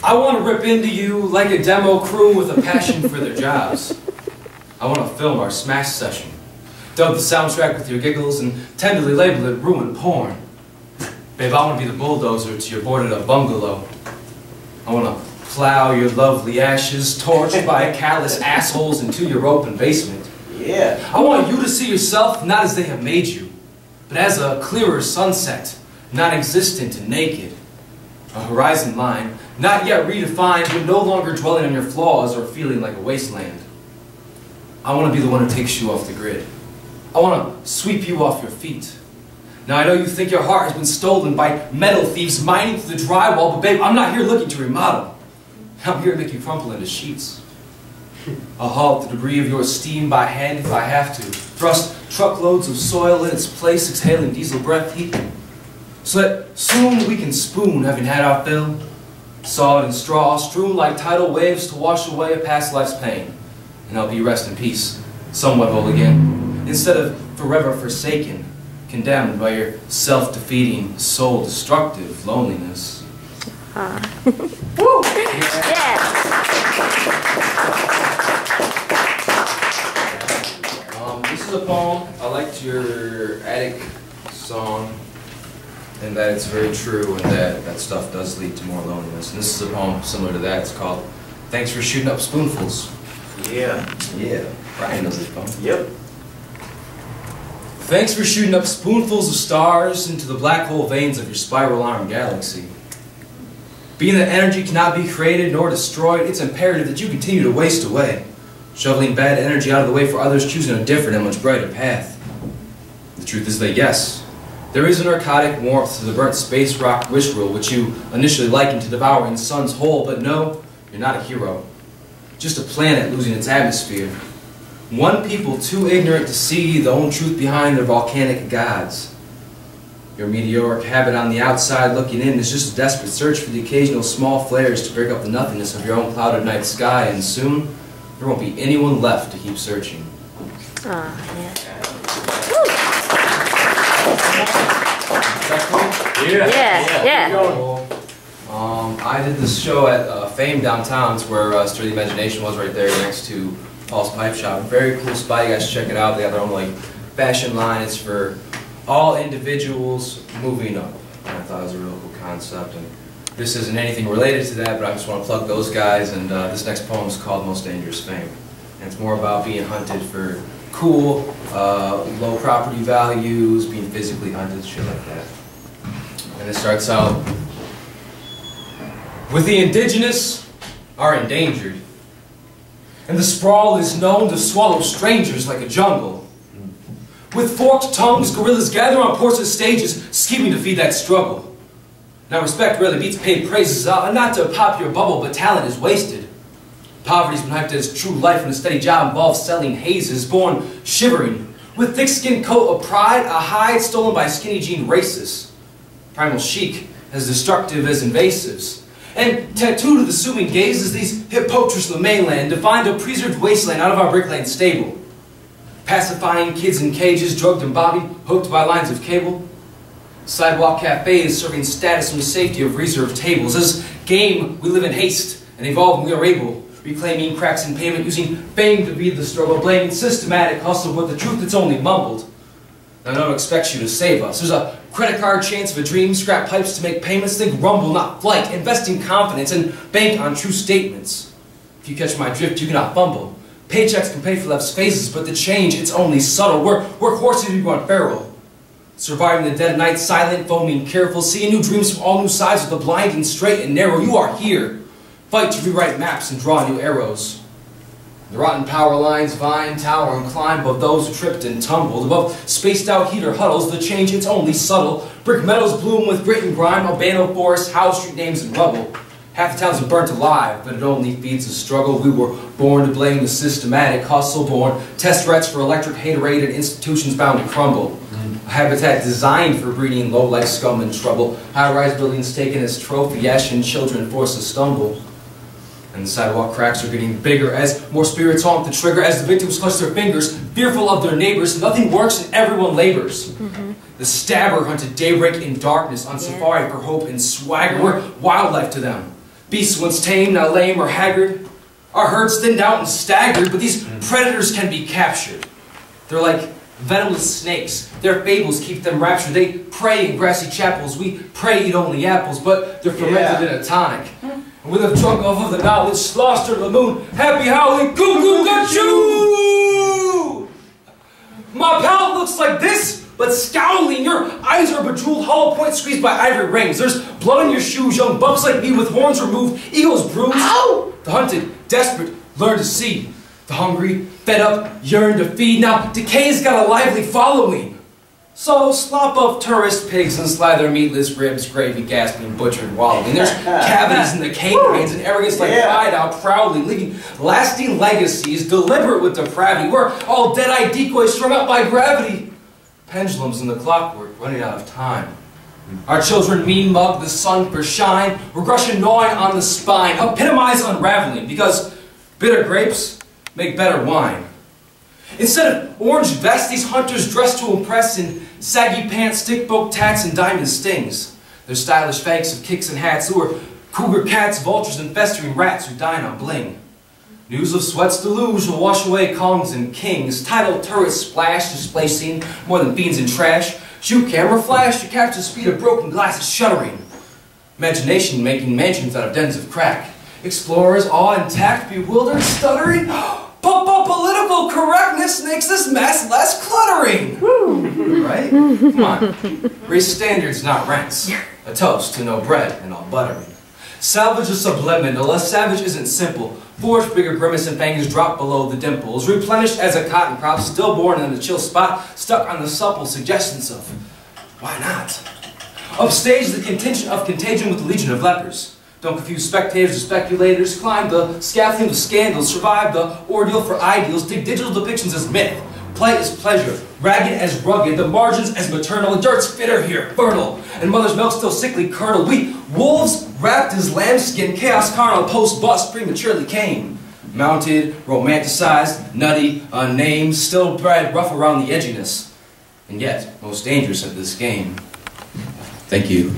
I want to rip into you like a demo crew with a passion for their jobs. I want to film our smash session, dub the soundtrack with your giggles, and tenderly label it ruined porn. Babe, I want to be the bulldozer to your boarded up bungalow. I want to plow your lovely ashes, torched by callous assholes, into your open basement. Yeah. I want you to see yourself not as they have made you, but as a clearer sunset, non-existent and naked. A horizon line, not yet redefined, but no longer dwelling on your flaws or feeling like a wasteland. I want to be the one who takes you off the grid. I want to sweep you off your feet. Now I know you think your heart has been stolen by metal thieves mining through the drywall, but babe, I'm not here looking to remodel. I'm here to make you crumple into sheets. I'll halt the debris of your steam by hand if I have to. Thrust truckloads of soil in its place, exhaling diesel breath heat. So that soon we can spoon, having had our fill. Sod and straw strewn like tidal waves to wash away a past life's pain. And I'll be rest in peace, somewhat whole again, instead of forever forsaken, condemned by your self-defeating, soul-destructive loneliness. Woo! Yeah. This is a poem. I liked your attic song, and that it's very true, and that stuff does lead to more loneliness. And this is a poem similar to that. It's called "Thanks for Shooting Up Spoonfuls." Yeah. Brian knows this poem. Yep. Thanks for shooting up spoonfuls of stars into the black hole veins of your spiral arm galaxy. Being that energy cannot be created nor destroyed, it's imperative that you continue to waste away, shoveling bad energy out of the way for others choosing a different and much brighter path. The truth is that yes, there is a narcotic warmth to the burnt space rock wish rule which you initially likened to devouring the sun's whole, but no, you're not a hero. Just a planet losing its atmosphere. One people too ignorant to see the own truth behind their volcanic gods. Your meteoric habit on the outside looking in is just a desperate search for the occasional small flares to break up the nothingness of your own clouded night sky, and soon there won't be anyone left to keep searching. Yeah. I did this show at Fame downtown. It's where Sturdy Imagination was, right there next to Paul's Pipe Shop. Very cool spot. You guys should check it out. They got their own like fashion line. It's for all individuals moving up. And I thought it was a real cool concept. And this isn't anything related to that, but I just want to plug those guys. And this next poem is called Most Dangerous Fame. And it's more about being hunted for cool, low property values, being physically hunted, shit like that. And it starts out, with the indigenous are endangered, and the sprawl is known to swallow strangers like a jungle. With forked tongues, gorillas gather on porcelain stages, scheming to feed that struggle. Now respect rarely beats paid praises, not to pop your bubble, but talent is wasted. Poverty's been hyped as true life, and a steady job involves selling hazes, born shivering, with thick-skinned coat of pride, a hide stolen by skinny jean racists. Primal chic, as destructive as invasives. And tattooed with assuming gazes, these hip poachers from the mainland defined a preserved wasteland out of our brickland stable. Pacifying kids in cages, drugged and bobbing, hooked by lines of cable. Sidewalk cafes serving status from the safety of reserved tables. As game, we live in haste and evolve when we are able. Reclaiming cracks in pavement, using fame to beat the struggle, blaming systematic hustle, but the truth it's only mumbled. Now no one expects you to save us. There's a credit card chance of a dream, scrap pipes to make payments, think rumble, not flight, invest in confidence and bank on true statements. If you catch my drift, you cannot fumble. Paychecks can pay for life's phases, but the change, it's only subtle. We're horses we run feral. Surviving the dead of night, silent, foaming, careful, seeing new dreams from all new sides with the blind and straight and narrow. You are here. Fight to rewrite maps and draw new arrows. The rotten power lines vine, tower, and climb above those who tripped and tumbled. Above spaced out heater huddles, the change, it's only subtle. Brick metals bloom with grit and grime, Albano forest, house street names and rubble. Half the towns are burnt alive, but it only feeds the struggle. We were born to blame the systematic hustle, born test threats for electric haterade and institutions bound to crumble. A habitat designed for breeding low-life scum and trouble. High-rise buildings taken as trophy, ashen children forced to stumble. And the sidewalk cracks are getting bigger as more spirits haunt the trigger, as the victims clutch their fingers, fearful of their neighbors. Nothing works and everyone labors. The stabber hunted daybreak in darkness, on safari for hope and swagger. We're wildlife to them. Beasts once tame, now lame or haggard. Our herds thinned out and staggered, but these predators can be captured. They're like venomous snakes. Their fables keep them raptured. They prey in grassy chapels. We pray eat only apples, but they're fermented in a tonic. And we live drunk off of the knowledge, Sloster, Lamoon, happy howling, cuckoo, got you! My palate looks like this, but scowling. Your eyes are bejeweled, hollow points squeezed by ivory rings. There's blood on your shoes, young bucks like me with horns removed, egos bruised. Ow! The hunted, desperate, learn to see. The hungry, fed up, yearn to feed. Now decay's got a lively following. So slop up tourist pigs and slide their meatless ribs, gravy gasping, butchered, wallowing. There's cavities in the canines and arrogance like pride out proudly, leaving lasting legacies, deliberate with depravity. We're all dead-eyed decoys strung up by gravity. Pendulums in the clockwork running out of time. Our children mean mug the sun for shine, regression gnawing on the spine, epitomize unraveling, because bitter grapes make better wine. Instead of orange vests, these hunters dress to impress in saggy pants, stick-boat tats, and diamond stings. They're stylish fangs of kicks and hats, who are cougar cats, vultures, and festering rats who dine on bling. News of sweats deluge will wash away kongs and kings. Tidal turrets splash, displacing more than fiends and trash. Shoot camera flash to capture the speed of broken glasses shuddering. Imagination making mansions out of dens of crack. Explorers all intact, bewildered, stuttering. Political correctness makes this mess less cluttering. Right? Come on. Raise standards, not rents. A toast to no bread and all buttering. Salvage is subliminal. A savage isn't simple. Forge bigger grimace and fangs drop below the dimples. Replenished as a cotton crop, stillborn in the chill spot, stuck on the supple suggestions of why not? Upstage the contention of contagion with the legion of lepers. Don't confuse spectators with speculators. Climb the scaffolding of scandals. Survive the ordeal for ideals. Dig digital depictions as myth. Play as pleasure. Ragged as rugged. The margins as maternal. The dirt's fitter here, fertile. And mother's milk still sickly curdled. We wolves wrapped as lambskin. Chaos carnal post-bust prematurely came. Mounted, romanticized, nutty, unnamed. Still bred rough around the edginess. And yet, most dangerous at this game. Thank you.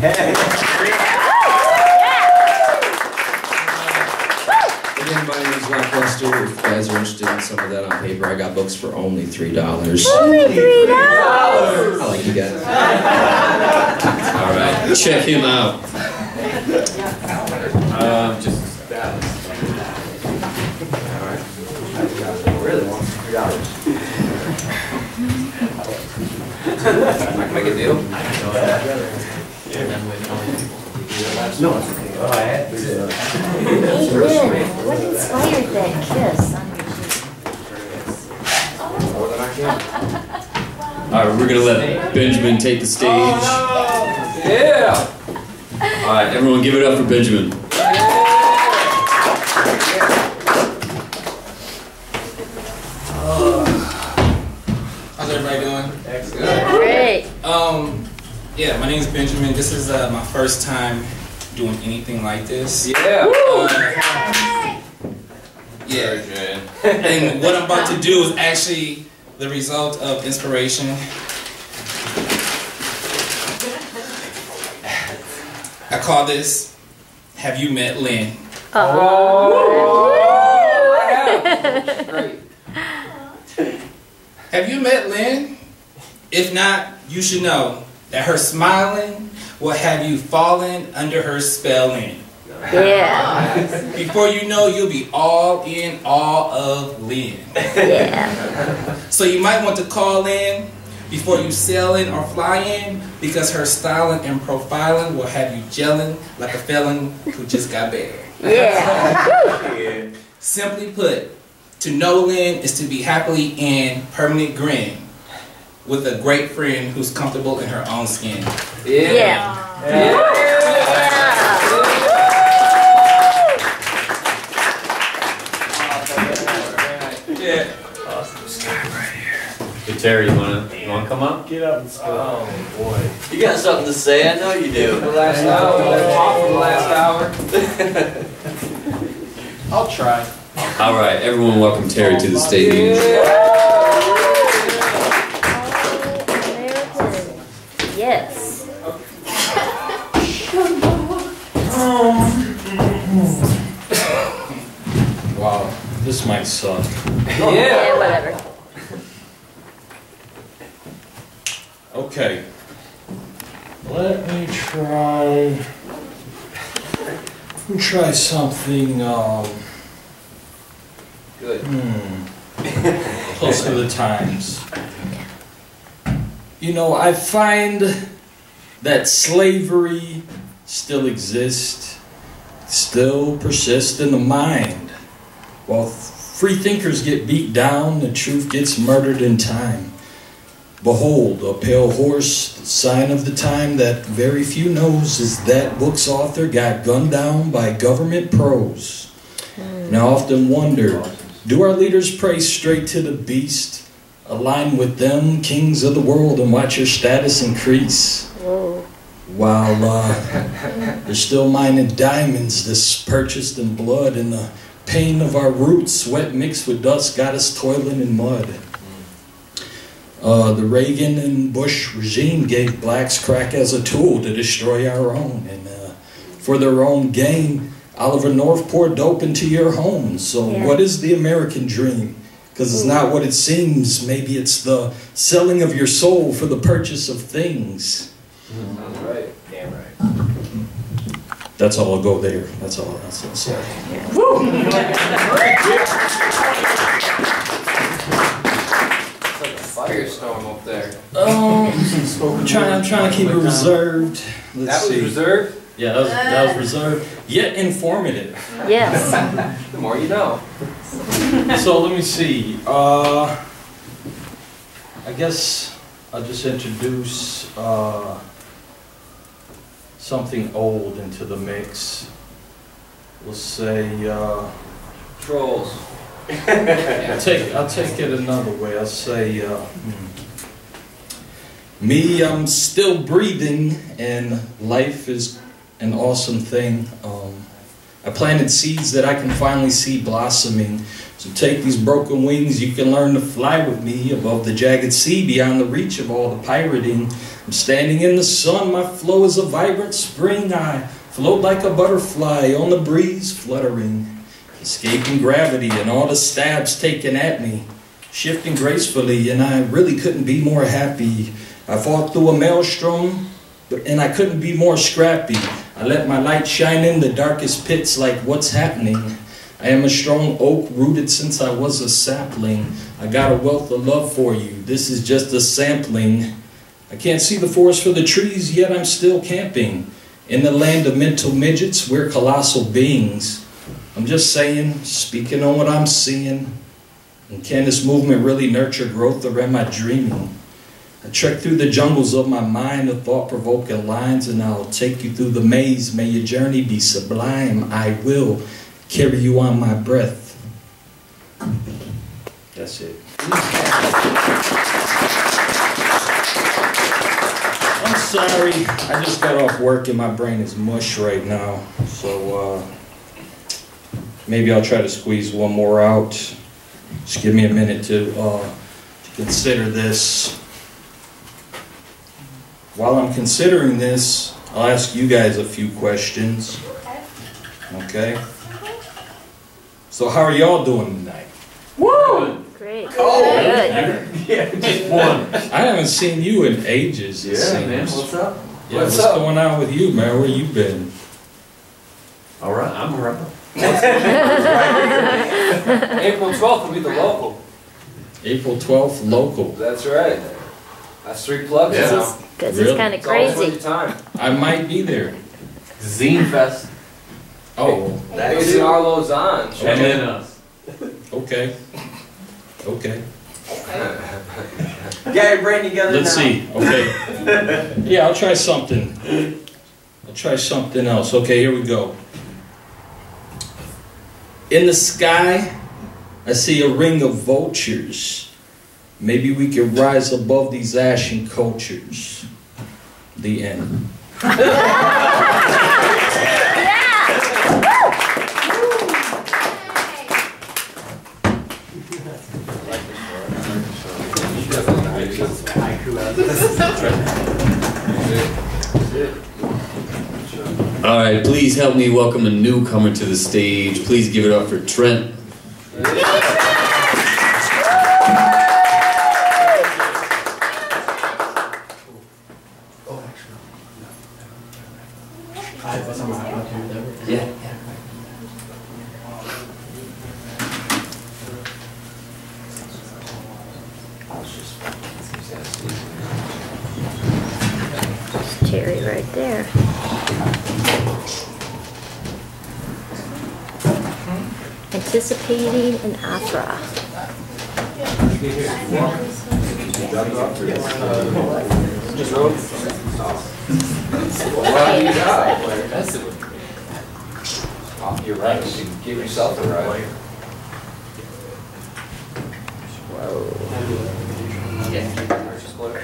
Again, my name is Lackluster. If you guys are interested in some of that on paper, I got books for only $3. Only $3? I like you guys. All right, check him out. Just that. All right. Really want $3. I can make a deal. No, it's okay. Oh, I had to. Amen. What inspired that kiss on your cheek? More than I can. All right, we're gonna let Benjamin take the stage. Oh, no. Yeah. All right, everyone, give it up for Benjamin. How's everybody doing? Excellent. Great. Yeah, my name is Benjamin. This is my first time doing anything like this. Yeah. Yeah. And what I'm about to do is actually the result of inspiration. I call this, Have You Met Lynn? Have you met Lynn? If not, you should know that her smiling will have you falling under her spelling. Yeah. Before you know, you'll be all in awe of Lynn. Yeah. So you might want to call in before you sail in or fly in, because her styling and profiling will have you gelling like a felon who just got bail. Yeah. Simply put, to know Lynn is to be happily in permanent grin with a great friend who's comfortable in her own skin. Hey Terry, you wanna come up? Get up and go. Oh boy. You got something to say, I know you do. The last hour. I'll try. All right, everyone, welcome Terry to the stage. Yes. Wow, this might suck. Yeah, whatever. Okay. Let me try something Good. Close to the times. You know, I find that slavery still exists, still persists in the mind. While free thinkers get beat down, the truth gets murdered in time. Behold, a pale horse, the sign of the time that very few knows is that book's author got gunned down by government pros. And I often wonder, do our leaders pray straight to the beast, align with them, kings of the world, and watch your status increase? Whoa. While they're still mining diamonds that's purchased in blood, and the pain of our roots, sweat mixed with dust, got us toiling in mud. The Reagan and Bush regime gave blacks crack as a tool to destroy our own. And for their own gain, Oliver North poured dope into your homes. So what is the American dream? Because it's not what it seems. Maybe it's the selling of your soul for the purchase of things. Sounds right. Damn right. That's all. I'll go there. That's all I'll say. Firestorm up there. I'm trying to keep it reserved. That was reserved? Yeah, that was reserved, yet informative. Yes. The more you know. So let me see. I guess I'll just introduce something old into the mix. We'll say Trolls. I'll take it another way. I'll say me, I'm still breathing, and life is an awesome thing. I planted seeds that I can finally see blossoming. So take these broken wings, you can learn to fly with me above the jagged sea, beyond the reach of all the pirating. I'm standing in the sun, my flow is a vibrant spring. I float like a butterfly on the breeze fluttering, escaping gravity and all the stabs taken at me, shifting gracefully, and I really couldn't be more happy. I fought through a maelstrom, and I couldn't be more scrappy. I let my light shine in the darkest pits like what's happening. I am a strong oak rooted since I was a sapling. I got a wealth of love for you. This is just a sampling. I can't see the forest for the trees, yet I'm still camping. In the land of mental midgets, we're colossal beings. I'm just saying, speaking on what I'm seeing. And can this movement really nurture growth, or am I dreaming? I trek through the jungles of my mind of thought-provoking lines, and I'll take you through the maze. May your journey be sublime. I will carry you on my breath. That's it. I'm sorry. I just got off work and my brain is mush right now. So maybe I'll try to squeeze one more out. Just give me a minute to consider this. While I'm considering this, I'll ask you guys a few questions. Okay? So how are y'all doing tonight? Woo! Great. Oh, good. Yeah, just one. I haven't seen you in ages, it seems. Man, what's up? Yeah, what's going on with you, man? Where you been? All right, I'm around. April 12th will be the local. April 12th, local. That's right. That's 3 plugs Yeah. now. Because it's kind of It's always worth crazy. your time. I might be there. Zine Fest. Oh. That's in Arlo's on. And then us. Okay. Okay. Get your brain together Let's now. see. Okay. Yeah, I'll try something. I'll try something else. Okay, here we go. In the sky, I see a ring of vultures. Maybe we could rise above these ashen cultures. The end. All right, please help me welcome a newcomer to the stage. Please give it up for Trent. Yeah. Cherry right there. Anticipating an opera. You're right. You should give yourself a ride.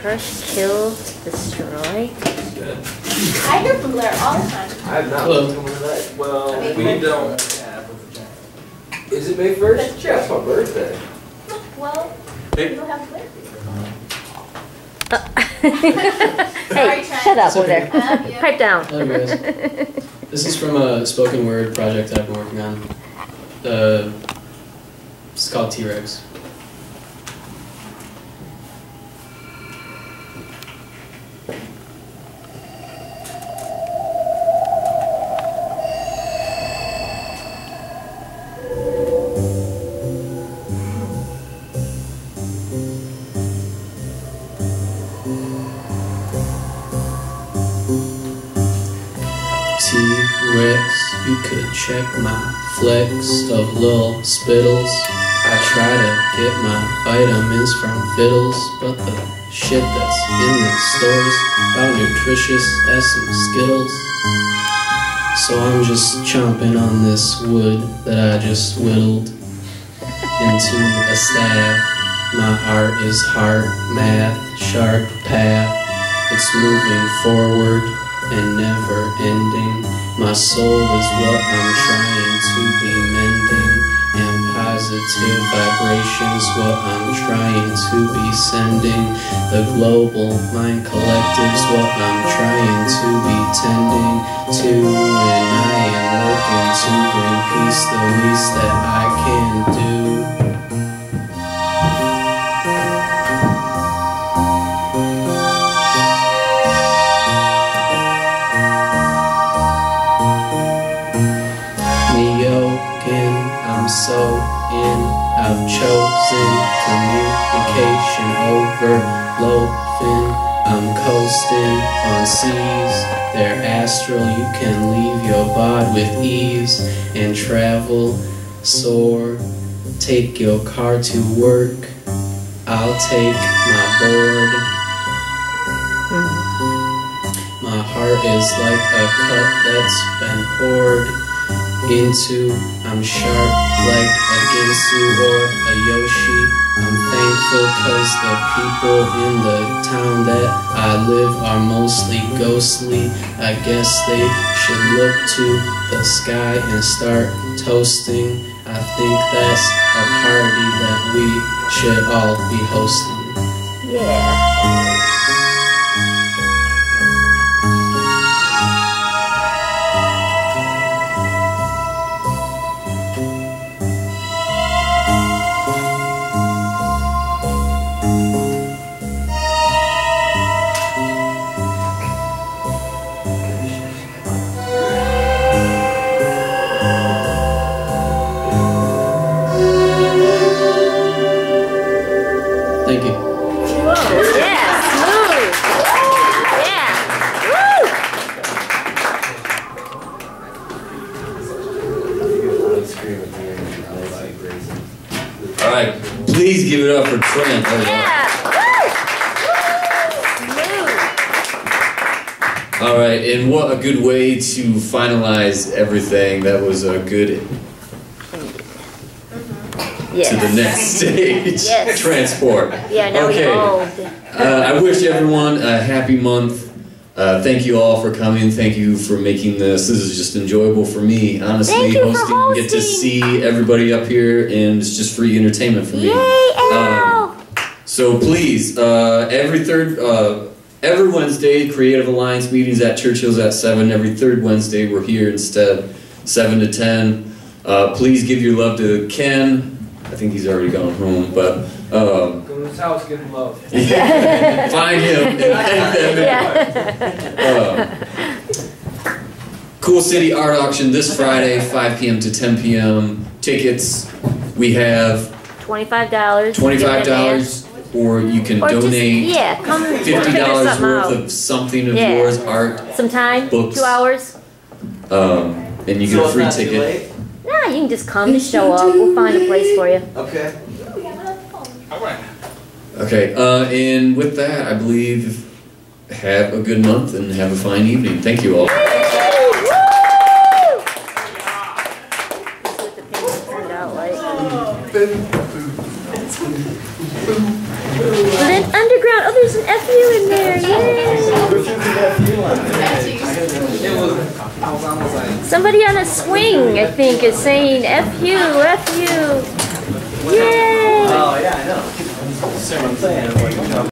Crush, kill, destroy. I hear from Blair all the time. I have not Hello. listened to that. Well, May we 1st. don't. Is it May 1st? That's true. That's my birthday. Well, Hey. you don't have Blair. Hey, shut up over there. I love you. Pipe down. Hello guys. This is from a spoken word project I've been working on. It's called T-Rex. T-Rex, you could check my flex of lil spittles. I try to get my vitamins from fiddles, but the shit that's in the stores about nutritious as some Skittles. So I'm just chomping on this wood that I just whittled into a staff. My art is heart, math, sharp path. It's moving forward and never ending. My soul is what I'm trying to be mending, and positive vibrations what I'm trying to be sending. The global mind collective's what I'm trying to be tending to, and I am working to bring peace, the least that I can do. I'm so in, I've chosen communication over loafing. I'm coasting on seas, they're astral. You can leave your bod with ease and travel, soar. Take your car to work, I'll take my board. My heart is like a cup that's been poured into. I'm sharp like a Ginsu or a Yoshi. I'm thankful cause the people in the town that I live are mostly ghostly. I guess they should look to the sky and start toasting. I think that's a party that we should all be hosting. Yeah. give it up for Trent. All right, and what a good way to finalize everything. That was a good to the next stage. Yes. Transport. Yeah, now okay. I wish everyone a happy month. Thank you all for coming. Thank you for making this. This is just enjoyable for me. Honestly, Thank you for hosting, get to see everybody up here, and it's just free entertainment for me. So please, every Wednesday, Creative Alliance meetings at Churchill's at 7. Every third Wednesday, we're here instead, 7 to 10. Please give your love to Ken. I think he's already gone home, but Go to his house, give him love. find him. Cool City Art Auction this Friday, 5 p.m. to 10 p.m. Tickets, we have $25. $25, or you can donate come $50 worth of something of yours, art, some time, books. 2 hours. And you get a free ticket. Nah, you can just come and show up. We'll find a place for you. Okay. Okay, and with that, I believe, have a good month and have a fine evening. Thank you all. Flint Underground. Oh, there's an FU in there. Yay! Somebody on a swing, I think, is saying FU, FU. Yay! Oh, yeah, I know. That's what I'm saying.